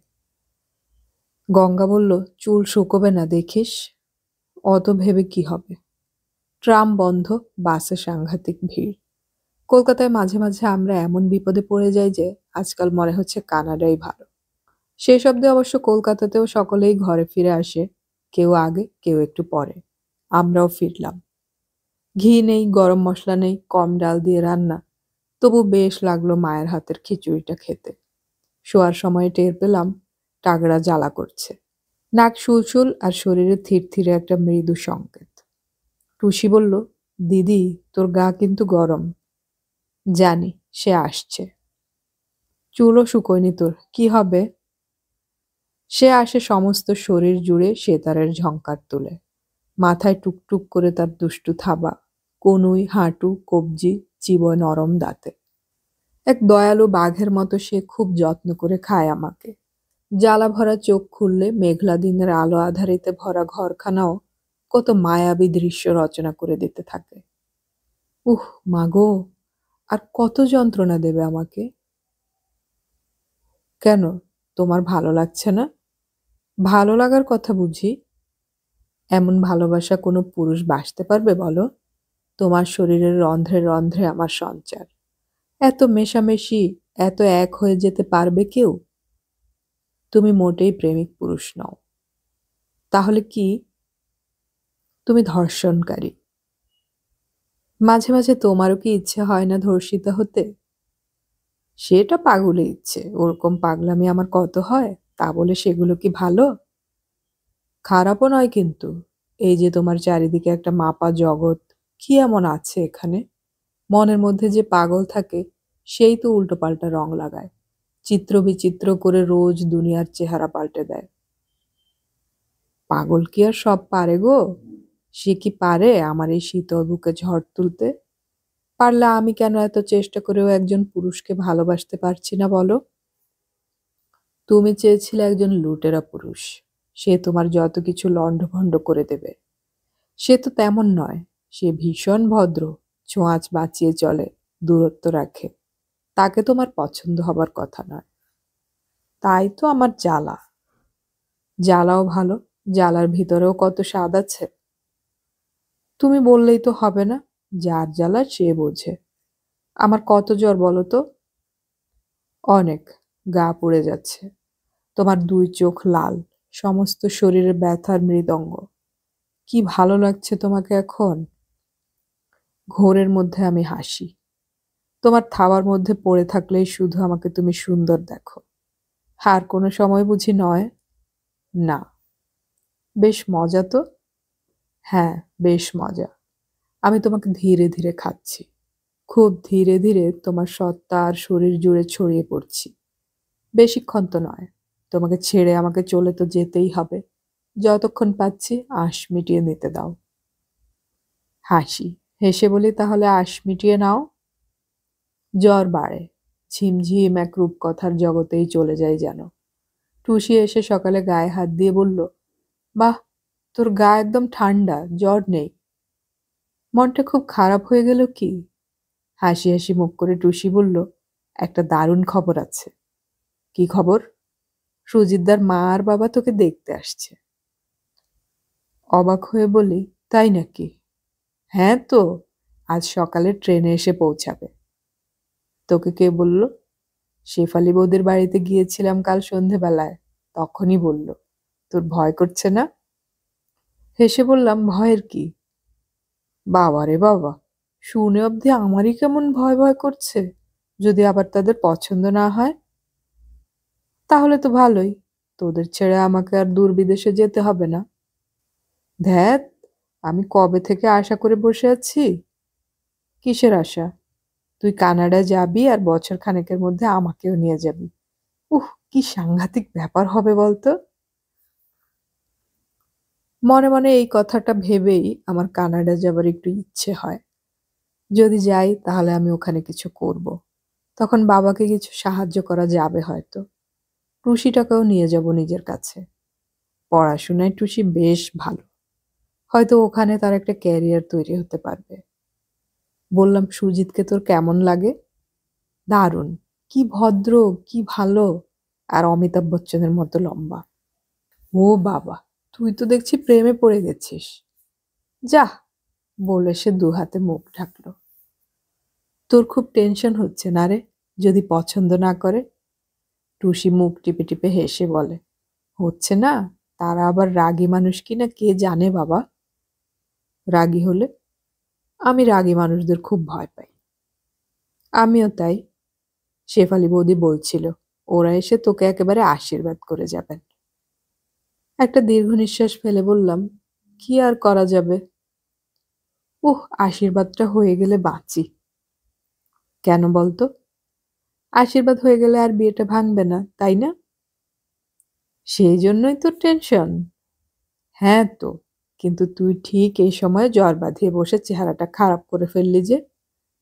Speaker 1: গঙ্গা বলল, চুল শুকোবে না দেখিস। অত ভেবে কি হবে? ট্রাম বন্ধ, বাসে সাংঘাতিক ভিড়। কলকাতায় মাঝে মাঝে আমরা এমন বিপদে পড়ে যাই যে আজকাল মনে হচ্ছে কানাডাই ভালো। সেই শব্দে অবশ্য কলকাতাতেও সকলেই ঘরে ফিরে আসে, কেউ আগে কেউ একটু পরে। আমরাও ফিরলাম। ঘি নেই, গরম মশলা নেই, কম ডাল দিয়ে রান্না, তবু বেশ লাগলো মায়ের হাতের খিচুড়িটা খেতে। শোয়ার সময় টের পেলাম টাগড়া জ্বালা করছে। নাক শুলশুল আর শরীরে থিরথিরে একটা মৃদু সংকেত। টুসি বলল, দিদি, তোর গা কিন্তু গরম। জানি, সে আসছে। চুলও শুকোয়নি তোর, কি হবে? সে আসে সমস্ত শরীর জুড়ে সেতারের ঝংকার তুলে। মাথায় টুকটুক করে তার দুষ্টু থাবা, কনুই, হাঁটু, কবজি, চিবোয় নরম দাঁতে। এক দয়ালু বাঘের মতো সে খুব যত্ন করে খায় আমাকে। জ্বালা ভরা চোখ খুললে মেঘলা দিনের আলো আধারিতে ভরা ঘরখানাও কত মায়াবী দৃশ্য রচনা করে দিতে থাকে। উহ, মাগো, আর কত যন্ত্রণা দেবে আমাকে? কেন, তোমার ভালো লাগছে না? ভালো লাগার কথা বুঝি। এমন ভালোবাসা কোনো পুরুষ বাসতে পারবে বলো? তোমার শরীরের রন্ধ্রে রন্ধ্রে আমার সঞ্চার। এত মেশামেশি, এত এক হয়ে যেতে পারবে কেউ? তুমি মোটেই প্রেমিক পুরুষ নও। তাহলে কি? তুমি ধর্ষণকারী। মাঝে মাঝে তোমারও কি ইচ্ছে হয় না ধর্ষিতা হতে? সেটা পাগলে ইচ্ছে, ওরকম পাগলামি আমার কত হয়, তা বলে সেগুলো কি ভালো? খারাপও নয় কিন্তু। এই যে তোমার চারিদিকে একটা মাপা জগৎ, কি এমন আছে এখানে? মনের মধ্যে যে পাগল থাকে, সেই তো উল্টোপাল্টা রং লাগায়, চিত্র বিচিত্র করে রোজ দুনিয়ার চেহারা পাল্টে দেয়। পাগল কি আর সব পারে গো? সে কি পারে আমার এই শীতল বুকে ঝড় তুলতে? পারলে আমি কেন এত চেষ্টা করেও একজন পুরুষকে ভালোবাসতে পারছি না বলো? তুমি চেয়েছিলে একজন লুটেরা পুরুষ, সে তোমার যত কিছু লণ্ডভণ্ড করে দেবে। সে তো তেমন নয়। সে ভীষণ ভদ্র, ছোঁয়াচ বাঁচিয়ে চলে, দূরত্ব রাখে। তাকে তোমার পছন্দ হবার কথা নয়। তাই তো আমার জ্বালা। জ্বালাও ভালো, জ্বালার ভিতরেও কত স্বাদ আছে। তুমি বললেই তো হবে না, যার জ্বালা সে বোঝে। আমার কত জ্বর বলো তো? অনেক। গা পুড়ে যাচ্ছে। তোমার 2 চোখ লাল, সমস্ত শরীরে ব্যথার মৃদঙ্গ। কি ভালো লাগছে তোমাকে এখন। ঘোরের মধ্যে আমি হাসি। তোমার থাবার মধ্যে পড়ে থাকলেই শুধু আমাকে তুমি সুন্দর দেখো। আর কোনো সময় বুঝি নয়? না। বেশ মজা তো। হ্যাঁ, বেশ মজা। আমি তোমাকে ধীরে ধীরে খাচ্ছি। খুব ধীরে ধীরে তোমার সত্তা আর শরীর জুড়ে ছড়িয়ে পড়ছি। বেশিক্ষণ তো নয়। তোমাকে ছেড়ে আমাকে চলে তো যেতেই হবে। যতক্ষণ পাচ্ছি আঁশ মিটিয়ে নিতে দাও। হাসি। হেসে বলি, তাহলে আঁশ মিটিয়ে নাও। জ্বর বাড়ে। ঝিমঝিম এক রূপকথার জগতেই চলে যাই যেন। টুসি এসে সকালে গায়ে হাত দিয়ে বলল, বাহ, তোর গা একদম ঠান্ডা, জ্বর নেই। মনটা খুব খারাপ হয়ে গেল কি? হাসি হাসি মুখ করে টুসি বলল, একটা দারুণ খবর আছে। কি খবর? সুজিতদার মা আর বাবা তোকে দেখতে আসছে। অবাক হয়ে বলি, তাই নাকি? হ্যাঁ তো, আজ সকালে ট্রেনে এসে পৌঁছাবে। তোকে কে বলল? শেফালি বৌদির বাড়িতে গিয়েছিলাম কাল সন্ধেবেলায়, তখনই বলল। তোর ভয় করছে না? হেসে বললাম, ভয়ের কি? বাবা রে বাবা, শুনে অবধি আমারই কেমন ভয় ভয় করছে। যদি আবার তাদের পছন্দ না হয়? তাহলে তো ভালোই, তোদের ছেড়ে আমাকে আর দূর বিদেশে যেতে হবে না। ধ্যাত, আমি কবে থেকে আশা করে বসে আছি। কিসের আশা? তুই কানাডায় যাবি আর বছর খানেকের মধ্যে আমাকেও নিয়ে যাবি। উহ, কি সাংঘাতিক ব্যাপার হবে বলতো। মনে মনে এই কথাটা ভেবেই আমার কানাডা যাবার একটু ইচ্ছে হয়। যদি যাই তাহলে আমি ওখানে কিছু করব। তখন বাবাকে কিছু সাহায্য করা যাবে হয়তো। টুসিটাকেও নিয়ে যাব নিজের কাছে। পড়াশোনায় টুসি বেশ ভালো। হয়তো ওখানে তার একটা ক্যারিয়ার তৈরি হতে পারবে। বললাম, সুজিতকে তোর কেমন লাগে? দারুণ, কি ভদ্র, কি ভালো, আর অমিতাভ বচ্চনের মতো লম্বা। ও বাবা, তুই তো দেখছি প্রেমে পড়ে গেছিস। যাহ, বলে সে দুহাতে মুখ ঢাকলো। তোর খুব টেনশন হচ্ছে না রে? যদি পছন্দ না করে? টুসি মুখ টিপে টিপে হেসে বলে, হচ্ছে না? তারা আবার রাগী মানুষ কিনা কে জানে বাবা। রাগী হলে? আমি রাগী মানুষদের খুব ভয় পাই। আমিও তাই। শেফালি বৌদি বলছিল ওরা এসে তোকে একেবারে আশীর্বাদ করে যাবেন। একটা দীর্ঘ নিঃশ্বাস ফেলে বললাম, কি আর করা যাবে। আশীর্বাদটা হয়ে গেলে বাঁচি। কেন বলতো? আশীর্বাদ হয়ে গেলে আর বিয়েটা ভাঙবে না, তাই না? সেই জন্যই তো টেনশন। হ্যাঁ তো, কিন্তু তুই ঠিক এই সময় জ্বর বাঁধিয়ে বসে চেহারাটা খারাপ করে ফেললি যে,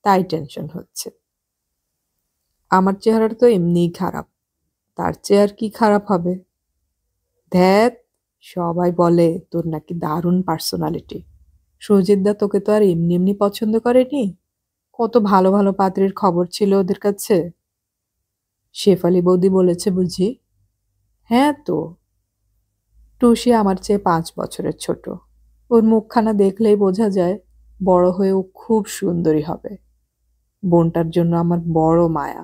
Speaker 1: তাই টেনশন হচ্ছে। আমার চেহারাটা তো এমনিই খারাপ, তার চেয়ে আর কি খারাপ হবে? ধ্যাত, সবাই বলে তোর নাকি দারুণ পার্সোনালিটি। সুজিতদা তোকে তো আর এমনি এমনি পছন্দ করেনি। কত ভালো ভালো পাত্রীর খবর ছিল ওদের কাছে। শেফালি বৌদি বলেছে বুঝি? হ্যাঁ তো। টুসি আমার চেয়ে 5 বছরের ছোট। ওর মুখখানা দেখলেই বোঝা যায় বড় হয়ে ও খুব সুন্দরী হবে। বোনটার জন্য আমার বড় মায়া।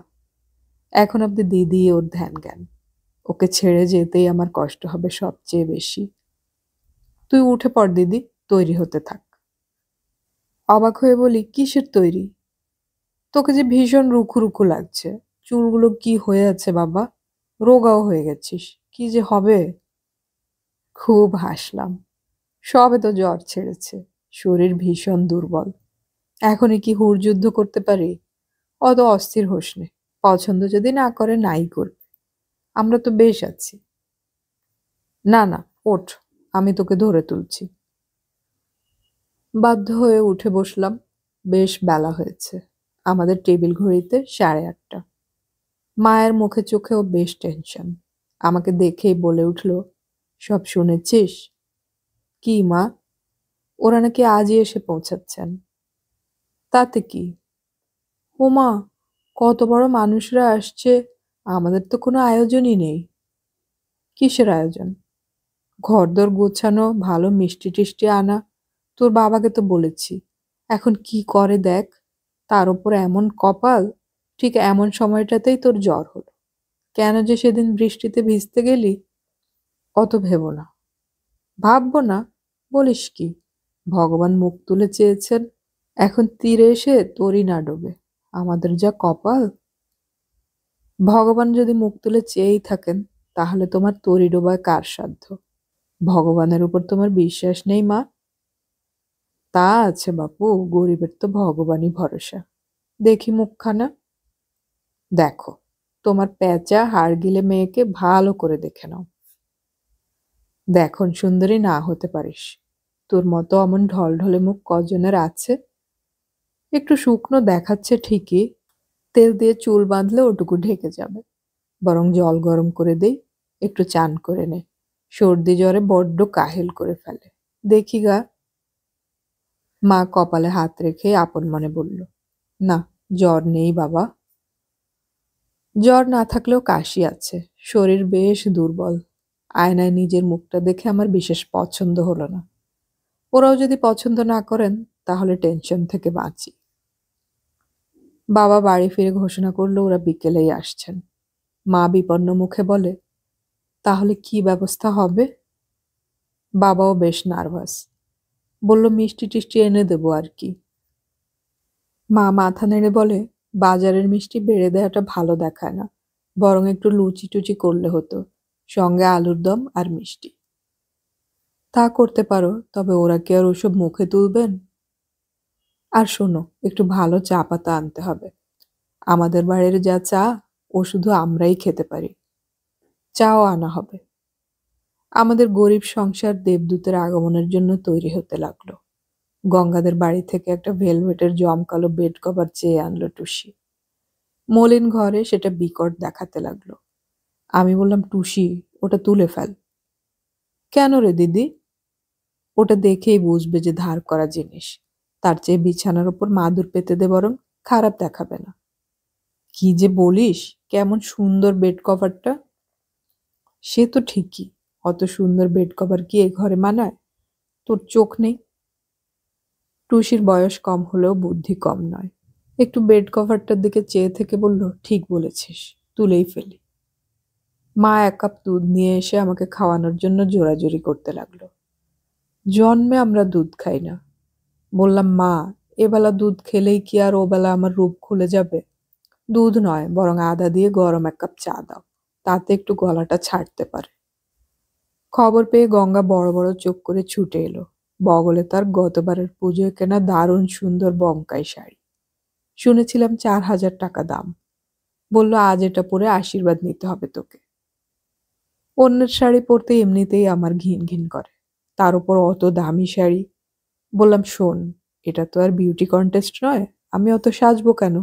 Speaker 1: এখন অব্দি দিদি ওর ধ্যান জ্ঞান। ওকে ছেড়ে যেতেই আমার কষ্ট হবে সবচেয়ে বেশি। তুই উঠে পড় দিদি, তৈরি হতে থাক। অবাক হয়ে বলি, কিসের তৈরি? তোকে যে ভীষণ রুখু রুখু লাগছে। চুলগুলো কি হয়ে আছে বাবা? রোগাও হয়ে গেছিস, কি যে হবে। খুব হাসলাম। সবে তো জ্বর ছেড়েছে, শরীর ভীষণ দুর্বল। এখনই কি হুড়যুদ্ধ করতে পারি? অত অস্থির হোস নে। পছন্দ যদি না করে নাই করবে। আমরা তো বেশ আছি। না না, ওঠ, আমি তোকে ধরে তুলছি। বাধ্য হয়ে উঠে বসলাম। বেশ বেলা হয়েছে। আমাদের টেবিল ঘড়িতে 8:30। মায়ের মুখে চোখেও বেশ টেনশন। আমাকে দেখেই বলে উঠল, সব শুনেছিস? কি মা? ওরা নাকি আজই এসে পৌঁছাচ্ছেন। তাতে কি? ওমা, কত বড় মানুষরা আসছে, আমাদের তো কোনো আয়োজনই নেই। কিসের আয়োজন? ঘরদোর গোছানো, ভালো মিষ্টি টিষ্টি আনা। তোর বাবাকে তো বলেছি। এখন কি করে দেখ। তার উপর এমন কপাল, ঠিক এমন সময়টাতেই তোর জ্বর হলো। কেন যে সেদিন বৃষ্টিতে ভিজতে গেলি? অত ভেবো না। ভাববো না? বলিস কি? ভগবান মুখ তুলে চেয়েছেন, এখন তীরে এসে তোরই না ডোবে। আমাদের যা কপাল। ভগবান যদি মুখ তুলে চেয়েই থাকেন, তাহলে তোমার তরি ডোবায় কার সাধ্য? ভগবানের উপর তোমার বিশ্বাস নেই মা? তা আছে বাপু, গরিবের তো ভগবানই ভরসা। দেখি মুখখানা। দেখো, তোমার প্যাঁচা হাড় গিলে মেয়েকে ভালো করে দেখে নাও। দেখুন সুন্দরী না হতে পারিস। তোর মতো অমন ঢলঢলে মুখ কজনের আছে? একটু শুকনো দেখাচ্ছে ঠিকই, তেল দিয়ে চুল বাঁধলে ওটুকু ঢেকে যাবে। বরং জল গরম করে দেই, একটু চান করে নে। সর্দি জ্বরে বড্ড কাহিল করে ফেলে। দেখি গা। মা কপালে হাত রেখে আপন মনে বলল, না, জ্বর নেই বাবা। জ্বর না থাকলেও কাশি আছে। শরীর বেশ দুর্বল। আয়নায় নিজের মুখটা দেখে আমার বিশেষ পছন্দ হলো না। ওরাও যদি পছন্দ না করেন, তাহলে টেনশন থেকে বাঁচি। বাবা বাড়ি ফিরে ঘোষণা করলো ওরা বিকেলেই আসছেন। মা বিপন্ন মুখে বলে, তাহলে কি ব্যবস্থা হবে? বাবাও বেশ নার্ভাস। বলল, মিষ্টি টিষ্টি এনে দেবো আর কি। মা মাথা নেড়ে বলে, বাজারের মিষ্টি বেড়ে দেওয়াটা ভালো দেখায় না। বরং একটু লুচি টুচি করলে হতো, সঙ্গে আলুর দম আর মিষ্টি। তা করতে পারো, তবে ওরা কি আর ওসব মুখে তুলবেন? আর শোনো, একটু ভালো চা পাতা আনতে হবে। আমাদের বাড়ির যা চা, ও শুধু আমরাই খেতে পারি। চাও আনা হবে। আমাদের গরিব সংসার দেবদূতের আগমনের জন্য তৈরি হতে লাগলো। গঙ্গাদের বাড়ি থেকে একটা ভেলভেটের জমকালো বেড কভার চেয়ে আনলো টুসি। মলিন ঘরে সেটা বিকট দেখাতে লাগলো। আমি বললাম, টুসি, ওটা তুলে ফেল। কেন রে দিদি? ওটা দেখেই বুঝবে যে ধার করা জিনিস। তার চেয়ে বিছানার ওপর মাদুর পেতে দে, বরং খারাপ দেখাবে না। কি যে বলিস, কেমন সুন্দর বেড কভারটা। সে তো ঠিকই, অত সুন্দর বেড কভার কি এ ঘরে মানায়? তোর চোখ নেই? টুসির বয়স কম হলেও বুদ্ধি কম নয়। একটু বেড কভারটার দিকে চেয়ে থেকে বলল, ঠিক বলেছিস, তুলেই ফেলি। মা 1 কাপ দুধ নিয়ে এসে আমাকে খাওয়ানোর জন্য জোরাজুরি করতে লাগলো। জন্মে আমরা দুধ খাই না। বললাম, মা, এবেলা দুধ খেলেই কি আর ওবেলা আমার রূপ খুলে যাবে? দুধ নয়, বরং আদা দিয়ে গরম 1 কাপ চা দাও, তাতে একটু গলাটা ছাড়তে পারে। খবর পেয়ে গঙ্গা বড় বড় চোখ করে ছুটে এলো। বগলে তার গতবারের পুজোয় কেনা দারুণ সুন্দর বঙ্কাই শাড়ি। শুনেছিলাম 4,000 টাকা দাম। বলল, আজ এটা পরে আশীর্বাদ নিতে হবে তোকে। অন্যের শাড়ি পরতে এমনিতেই আমার ঘিন ঘিন করে, তার উপর অত দামি শাড়ি। বললাম, শোন, এটা তো আর বিউটি কন্টেস্ট নয়, আমি অত সাজবো কেন?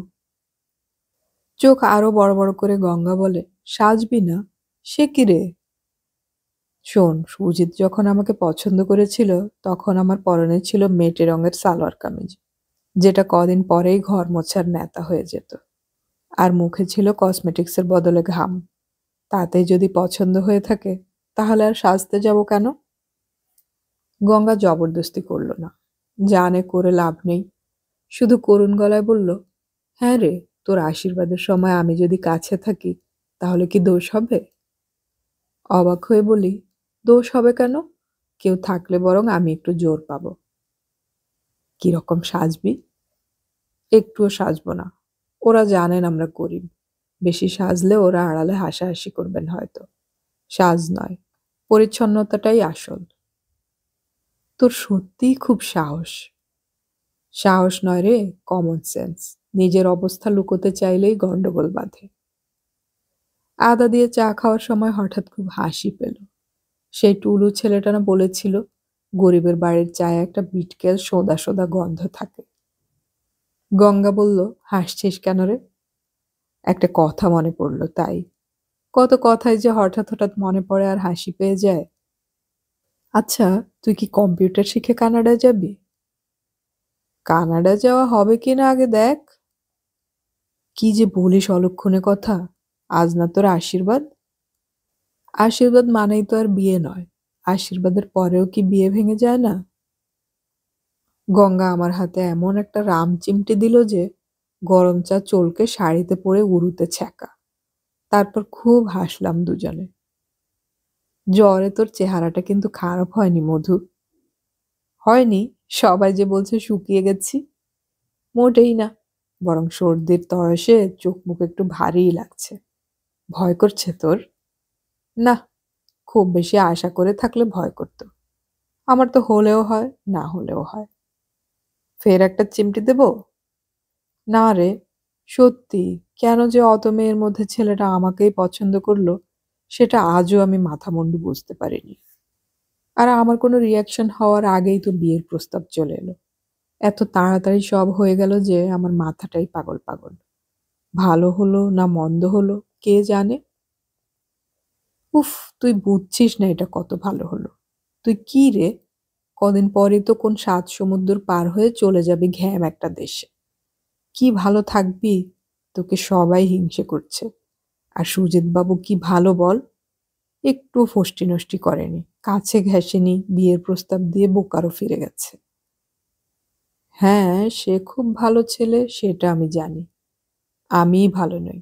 Speaker 1: চোখ আরো বড় বড় করে গঙ্গা বলে, সাজবি না? সে কি রে? শোন, সুজিত যখন আমাকে পছন্দ করেছিল তখন আমার পরনে ছিল মেটে রঙের সালোয়ার কামিজ, যেটা কদিন পরেই ঘর মোছার ন্যাতা হয়ে যেত। আর মুখে ছিল কসমেটিক্সের বদলে ঘাম। তাতেই যদি পছন্দ হয়ে থাকে, তাহলে আর সাজতে যাব কেন? গঙ্গা জবরদস্তি করল না, জানে করে লাভ নেই। শুধু করুণ গলায় বলল, হ্যাঁ রে, তোর আশীর্বাদের সময় আমি যদি কাছে থাকি, তাহলে কি দোষ হবে? অবাক হয়ে বলি, দোষ হবে কেন? কেউ থাকলে বরং আমি একটু জোর পাবো। কিরকম সাজবি? একটুও সাজবো না। ওরা জানেন আমরা গরিব। বেশি সাজলে ওরা আড়ালে হাসাহাসি করবেন হয়তো। সাজ নয়, পরিচ্ছন্নতাটাই আসল। তোর সত্যিই খুব সাহস। সাহস নয় রে, কমন সেন্স। নিজের অবস্থা লুকোতে চাইলেই গন্ডগোল বাঁধে। আদা দিয়ে চা খাওয়ার সময় হঠাৎ খুব হাসি পেল। সেই টুলু ছেলেটা না বলেছিল, গরিবের বাড়ির চায়ে একটা বিটকেল সোদা সোদা গন্ধ থাকে। গঙ্গা বলল, হাসছিস কেন রে? একটা কথা মনে পড়ল তাই। কত কথাই যে হঠাৎ হঠাৎ মনে পড়ে আর হাসি পেয়ে যায়। আচ্ছা, তুই কি কম্পিউটার শিখে কানাডায় যাবি? কানাডা যাওয়া হবে কিনা আগে দেখ। কি যে বলিস অলক্ষণে কথা। আজ না তোর আশীর্বাদ? আশীর্বাদ মানেই তো আর বিয়ে নয়। আশীর্বাদের পরেও কি বিয়ে ভেঙে যায় না? গঙ্গা আমার হাতে এমন একটা রাম চিমটি দিল যে গরম চা চলকে শাড়িতে পরে উড়ুতে ছ্যাঁকা। তারপর খুব হাসলাম দুজনে। জ্বরে তোর চেহারাটা কিন্তু খারাপ হয়নি মধু। হয়নি? সবাই যে বলছে শুকিয়ে গেছি। মোটেই না, বরং সর্দির তরসে চোখ মুখ একটু ভারীই লাগছে। ভয় করছে তোর? না, খুব বেশি আশা করে থাকলে ভয় করত। আমার তো হলেও হয়, না হলেও হয়। ফের একটা চিমটি দেব? না রে, সত্যি। কেন যে অত মেয়ের মধ্যে ছেলেটা আমাকেই পছন্দ করলো, সেটা আজও আমি মাথামুন্ডু বুঝতে পারিনি। আর আমার কোনো রিয়াকশন হওয়ার আগেই তো বিয়ের প্রস্তাব চলে এলো। এত তাড়াতাড়ি সব হয়ে গেল যে আমার মাথাটাই পাগল পাগল। ভালো হলো না মন্দ হলো, কে জানে। উফ, তুই বুঝছিস না এটা কত ভালো হলো। তুই কি রে, কদিন পরেই তো কোন 7 সমুদ্র পার হয়ে চলে যাবি ঘ্যাম একটা দেশে। কি ভালো থাকবি, তোকে সবাই হিংসে করছে। আর সুজিত বাবু কি ভালো বল, একটু ফষ্টি নষ্টি করেনি, কাছে ঘেঁষেনি, বিয়ের প্রস্তাব দিয়ে বোকারও ফিরে গেছে। হ্যাঁ, সে খুব ভালো ছেলে, সেটা আমি জানি। আমিই ভালো নই।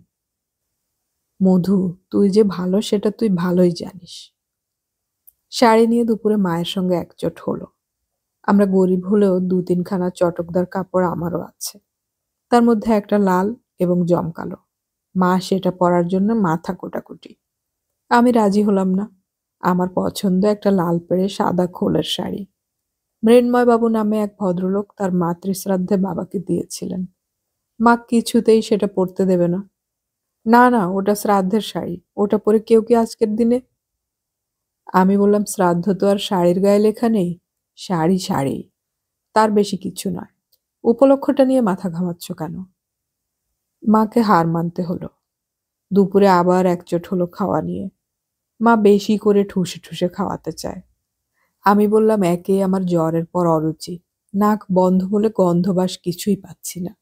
Speaker 1: মধু, তুই যে ভালো সেটা তুই ভালোই জানিস। শাড়ি নিয়ে দুপুরে মায়ের সঙ্গে একচোট হলো। আমরা গরিব হলেও 2-3খানা চটকদার কাপড় আমারও আছে। তার মধ্যে একটা লাল এবং জমকালো। মা সেটা পরার জন্য মাথা কোটাকুটি। আমি রাজি হলাম না। আমার পছন্দ একটা লাল পেড়ে সাদা খোলের শাড়ি। মৃন্ময় বাবু নামে এক ভদ্রলোক তার মাতৃশ্রাদ্ধে বাবাকে দিয়েছিলেন। মা কিছুতেই সেটা পরতে দেবে না। না না, ওটা শ্রাদ্ধের শাড়ি, ওটা পরে কেউ কি আজকের দিনে? আমি বললাম, শ্রাদ্ধ তো আর শাড়ির গায়ে লেখা নেই। শাড়ি শাড়ি, তার বেশি কিছু নয়। উপলক্ষটা নিয়ে মাথা ঘামাচ্ছ কেন? মাকে হার মানতে হলো। দুপুরে আবার একচোট হলো খাওয়া নিয়ে। মা বেশি করে ঠুসে ঠুসে খাওয়াতে চায়। আমি বললাম, একে আমার জ্বরের পর অরুচি, নাক বন্ধ বলে গন্ধবাস কিছুই পাচ্ছি না।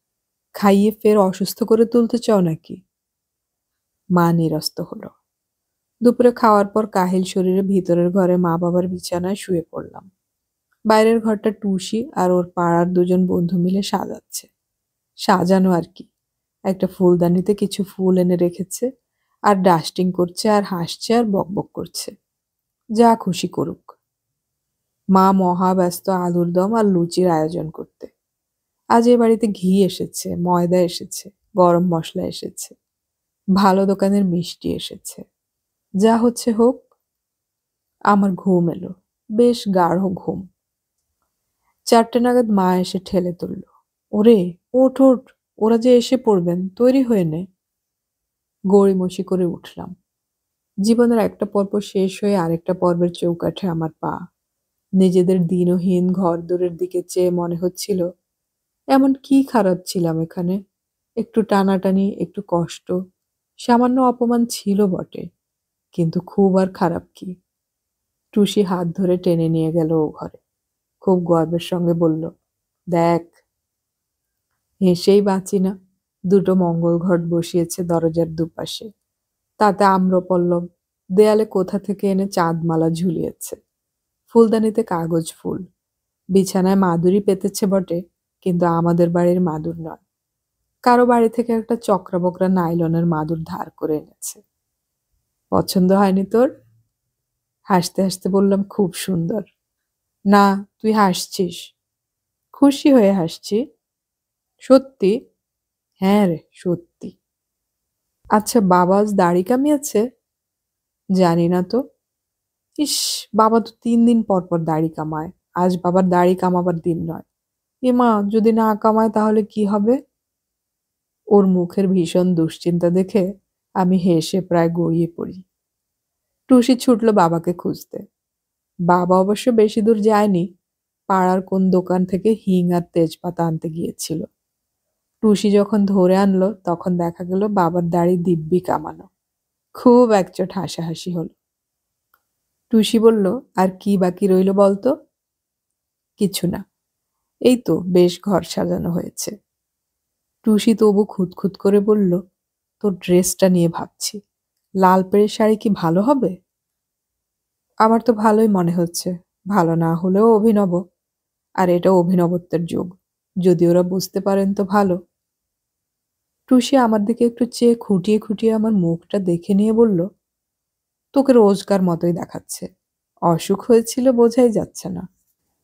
Speaker 1: খাইয়ে ফের অসুস্থ করে তুলতে চাও নাকি? মা নিরস্ত হলো। দুপুরে খাওয়ার পর কাহিল শরীরে ভিতরের ঘরে মা বাবার বিছানায় শুয়ে পড়লাম। বাইরের ঘরটা টুসি আর ওর পাড়ার দুজন বন্ধু মিলে সাজাচ্ছে। সাজানো আর কি, একটা ফুলদানিতে কিছু ফুল এনে রেখেছে, আর ডাস্টিং করছে আর হাসছে আর বকবক করছে। যা খুশি করুক। মা মহা ব্যস্ত আলুর দম আর লুচির আয়োজন করতে। আজ এ বাড়িতে ঘি এসেছে, ময়দা এসেছে, গরম মশলা এসেছে, ভালো দোকানের মিষ্টি এসেছে। যা হচ্ছে হোক। আমার ঘুম এলো, বেশ গাঢ় ঘুম। 4টে নাগাদ মা এসে ঠেলে তুলল। ওরে, ওঠ ওঠ, ওরা যে এসে পড়বেন, তৈরি হয়ে নে। গড়িমসি করে উঠলাম। জীবনের একটা পর্ব শেষ হয়ে আরেকটা পর্বের চৌকাঠে আমার পা। নিজেদের দিনহীন ঘরদোরের দিকে চেয়ে মনে হচ্ছিল, এমন কি খারাপ ছিলাম এখানে? একটু টানাটানি, একটু কষ্ট, সামান্য অপমান ছিল বটে, কিন্তু খুব আর খারাপ কি? টুসি হাত ধরে টেনে নিয়ে গেল ও ঘরে। খুব গর্বের সঙ্গে বলল, দেখ। হেসেই বাঁচি না। দুটো মঙ্গল ঘট বসিয়েছে দরজার দুপাশে, তাতে আম্রপল্লব, দেয়ালে কোথা থেকে এনে চাঁদমালা ঝুলিয়েছে, ফুলদানিতে কাগজ ফুল। বিছানায় মাদুরি পেতেছে বটে, কিন্তু আমাদের বাড়ির মাদুর নয়, কারো বাড়ি থেকে একটা চক্রাবকরা নাইলনের মাদুর ধার করে এনেছে। পছন্দ হয়নি তোর? হাসতে হাসতে বললাম, খুব সুন্দর। না, তুই হাসছিস। খুশি হয়ে হাসছি। সত্যি? হ্যাঁ রে, সত্যি। আচ্ছা, বাবা আজ দাড়ি কামিয়েছে? জানি না তো। ইস, বাবা তো 3 দিন পর পর দাড়ি কামায়। আজ বাবার দাড়ি কামাবার দিন নয়। এমা, যদি না কামায় তাহলে কি হবে? ওর মুখের ভীষণ দুশ্চিন্তা দেখে আমি হেসে প্রায় গড়িয়ে পড়ি। টুসি ছুটল বাবাকে খুঁজতে। বাবা অবশ্য বেশি দূর যায়নি, পাড়ার কোন দোকান থেকে হিং আর তেজপাতা আনতে গিয়েছিল। টুসি যখন ধরে আনলো তখন দেখা গেল বাবার দাড়ি দিব্যি কামানো। খুব একচোট হাসাহাসি হলো। টুসি বলল, আর কি বাকি রইল বলতো? কিছু না, এই তো বেশ ঘর সাজানো হয়েছে। টুসি তবু খুঁতখুত করে বলল, তোর ড্রেসটা নিয়ে ভাবছি। লাল পেড়ে শাড়ি কি ভালো হবে? আমার তো ভালোই মনে হচ্ছে, ভালো না হলেও অভিনব। আর এটা অভিনবত্বের যুগ, যদি ওরা বুঝতে পারেন তো ভালো। টুসি আমার দিকে একটু চেয়ে খুঁটিয়ে খুঁটিয়ে আমার মুখটা দেখে নিয়ে বলল, তোকে রোজকার মতোই দেখাচ্ছে। অসুখ হয়েছিল বোঝাই যাচ্ছে না।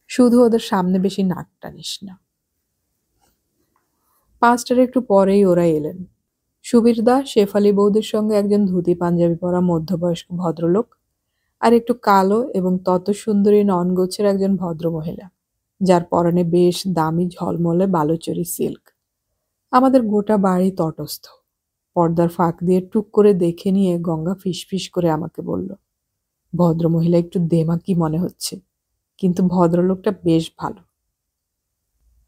Speaker 1: শুধু ওদের সামনে বেশি নাক টানিস না। 5টার একটু পরেই ওরা এলেন। সুবীরদা, শেফালি বৌদির সঙ্গে একজন ধুতি পাঞ্জাবি পরা মধ্যবয়স্ক ভদ্রলোক, আর একটু কালো এবং তত সুন্দরী ননগোছের একজন ভদ্রমহিলা, যার পরনে বেশ দামি ঝলমলে বালুচরি সিল্ক। আমাদের গোটা বাড়ি তটস্থ। পর্দার ফাঁক দিয়ে টুক করে দেখে নিয়ে গঙ্গা ফিসফিস করে আমাকে বলল, ভদ্রমহিলা একটু দেমাকি মনে হচ্ছে, কিন্তু ভদ্রলোকটা বেশ ভালো।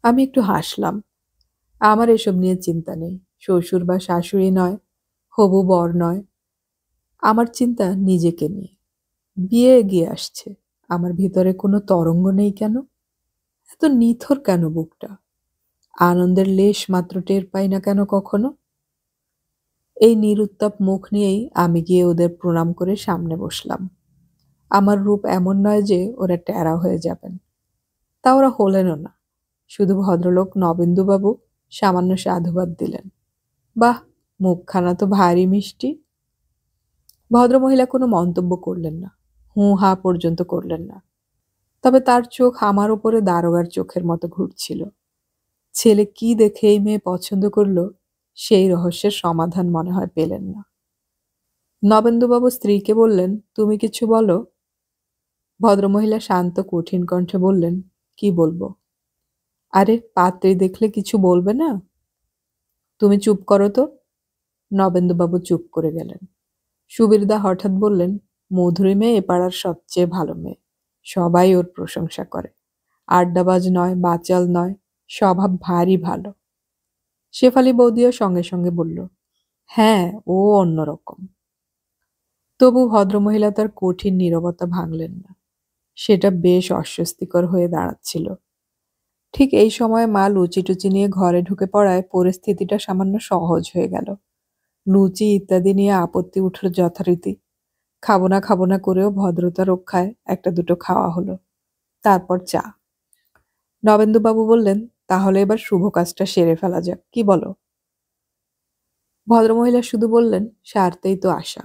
Speaker 1: আমি একটু হাসলাম। আমার এসব নিয়ে চিন্তা নেই। শ্বশুর বা শাশুড়ি নয়, হবু বর নয়। আমার চিন্তা নিজেকে নিয়ে। বিয়ে এগিয়ে আসছে, আমার ভিতরে কোনো তরঙ্গ নেই কেন? এত নিথর কেন বুকটা? আনন্দের লেশ মাত্র টের পাই না কেন কখনো? এই নিরুত্তাপ মুখ নিয়েই আমি গিয়ে ওদের প্রণাম করে সামনে বসলাম। আমার রূপ এমন নয় যে ওরা ট্যারা হয়ে যাবেন। তা ওরা হলেনও না। শুধু ভদ্রলোক নবেন্দুবাবু সামান্য সাধুবাদ দিলেন। বাহ, মুখখানা তো ভারী মিষ্টি। ভদ্রমহিলা কোনো মন্তব্য করলেন না, হুঁ হা পর্যন্ত করলেন না। তবে তার চোখ আমার ওপরে দারোগার চোখের মতো ঘুরছিল। ছেলে কি দেখে এই মেয়ে পছন্দ করলো, সেই রহস্যের সমাধান মনে হয় পেলেন না। নবেন্দুবাবু স্ত্রীকে বললেন, তুমি কিছু বলো। ভদ্রমহিলা শান্ত কঠিন কণ্ঠে বললেন, কি বলবো? আরে, পাত্রী দেখলে কিছু বলবে না? তুমি চুপ করো তো। নবেন্দুবাবু চুপ করে গেলেন। সুবীরদা হঠাৎ বললেন, মধুরী মেয়ে এ পাড়ার সবচেয়ে ভালো মেয়ে, সবাই ওর প্রশংসা করে। আড্ডাবাজ নয়, বাচাল নয়, স্বভাব ভারী ভালো। শেফালি বৌদিও সঙ্গে সঙ্গে বলল, হ্যাঁ, ও অন্যরকম। তবু ভদ্রমহিলা তার কঠিন নীরবতা ভাঙলেন না। সেটা বেশ অস্বস্তিকর হয়ে দাঁড়াচ্ছিল। ঠিক এই সময় মা লুচি টুচি নিয়ে ঘরে ঢুকে পড়ায় পরিস্থিতিটা সামান্য সহজ হয়ে গেল। লুচি ইত্যাদি নিয়ে আপত্তি উঠল যথারীতি। খাবো না করেও ভদ্রতা রক্ষায় একটা দুটো খাওয়া হলো। তারপর চা। নবেন্দুবাবু বললেন, তাহলে এবার শুভ কাজটা সেরে ফেলা যাক, কি বলো? ভদ্রমহিলা শুধু বললেন, সারতেই তো আশা।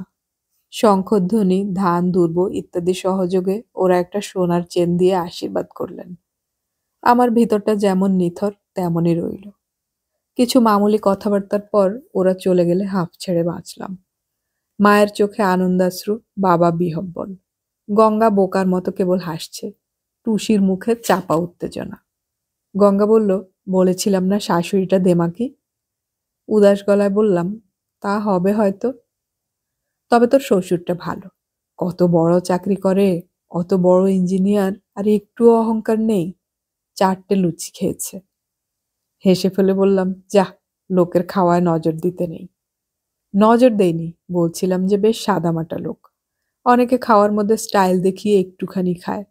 Speaker 1: শঙ্খধ্বনি, ধান দুর্ব ইত্যাদি সহযোগে ওরা একটা সোনার চেন দিয়ে আশীর্বাদ করলেন। আমার ভিতরটা যেমন নিথর তেমনই রইল। কিছু মামুলি কথাবার্তার পর ওরা চলে গেলে হাঁফ ছেড়ে বাঁচলাম। মায়ের চোখে আনন্দাশ্রু, বাবা বিহ্বল। গঙ্গা বোকার মতো কেবল হাসছে, টুসির মুখে চাপা উত্তেজনা। গঙ্গা বলল, বলেছিলাম না শাশুড়িটা দেমাকি। উদাস গলায় বললাম, তা হবে হয়তো, তবে তোর শ্বশুরটা ভালো। কত বড় চাকরি করে, অত বড় ইঞ্জিনিয়ার, আর একটুও অহংকার নেই। 4টে লুচি খেয়েছে। হেসে ফেলে বললাম, যাহ, লোকের খাওয়ায় নজর দিতে নেই। নজর দেইনি, বলছিলাম যে বেশ সাদামাটা লোক। অনেকে খাওয়ার মধ্যে স্টাইল দেখিয়ে একটুখানি খায়,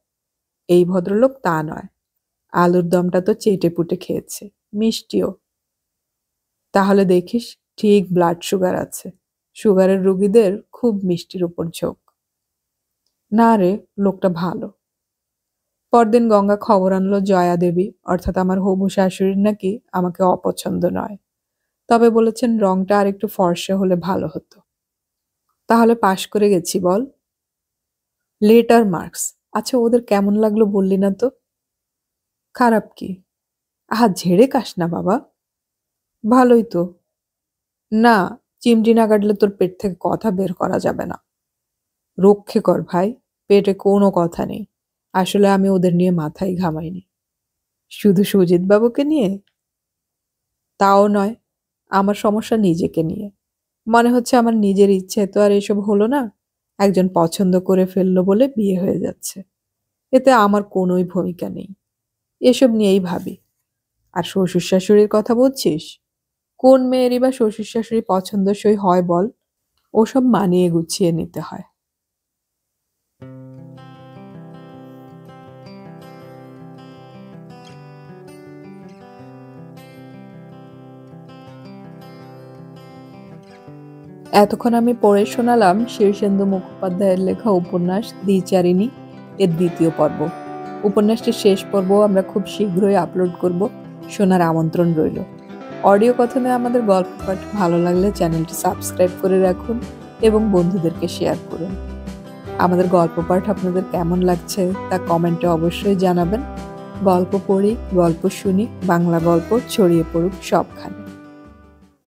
Speaker 1: এই ভদ্রলোক তা নয়। আলুর দমটা তো চেটে পুটে খেয়েছে, মিষ্টিও। তাহলে দেখিস, ঠিক ব্লাড সুগার আছে। সুগারের রোগীদের খুব মিষ্টির উপর ঝোঁক। না রে, লোকটা ভালো। পরদিন গঙ্গা খবর আনলো জয়া দেবী অর্থাৎ আমার হবু শাশুড়ির নাকি আমাকে অপছন্দ নয়, তবে বলেছেন রংটা আর একটু ফর্সা হলে ভালো হতো। তাহলে পাশ করে গেছি বল। Letter marks. আচ্ছা, ওদের কেমন লাগলো বললি না তো? খারাপ কি? আহা, ঝেড়ে কাস না বাবা। ভালোই তো। না, চিমটি না কাটলে তোর পেট থেকে কথা বের করা যাবে না। রক্ষে কর ভাই, পেটে কোনো কথা নেই। আসলে আমি ওদের নিয়ে মাথায় ঘামাইনি। শুধু সুজিত বাবুকে নিয়ে? তাও নয়, আমার সমস্যা নিজেকে নিয়ে। মনে হচ্ছে আমার নিজের ইচ্ছে তো আর এসব হলো না, একজন পছন্দ করে ফেললো বলে বিয়ে হয়ে যাচ্ছে। এতে আমার কোনোই ভূমিকা নেই। এসব নিয়েই ভাবি। আর শ্বশুর শাশুড়ির কথা বলছিস? কোন মেয়েরই বা শ্বশুর শাশুড়ি পছন্দসই হয় বল? ওসব মানিয়ে গুছিয়ে নিতে হয়। এতক্ষণ আমি পড়ে শোনালাম শীর্ষেন্দু মুখোপাধ্যায়ের লেখা উপন্যাস দ্বিচারিণী এর 2য় পর্ব। উপন্যাসটির শেষ পর্ব আমরা খুব শীঘ্রই আপলোড করব, শোনার আমন্ত্রণ রইল। অডিও কথনে আমাদের গল্প পাঠ ভালো লাগলে চ্যানেলটি সাবস্ক্রাইব করে রাখুন এবং বন্ধুদেরকে শেয়ার করুন। আমাদের গল্প পাঠ আপনাদের কেমন লাগছে তা কমেন্টে অবশ্যই জানাবেন। গল্প পড়ি, গল্প শুনি, বাংলা গল্প ছড়িয়ে পড়ুক সবখানে।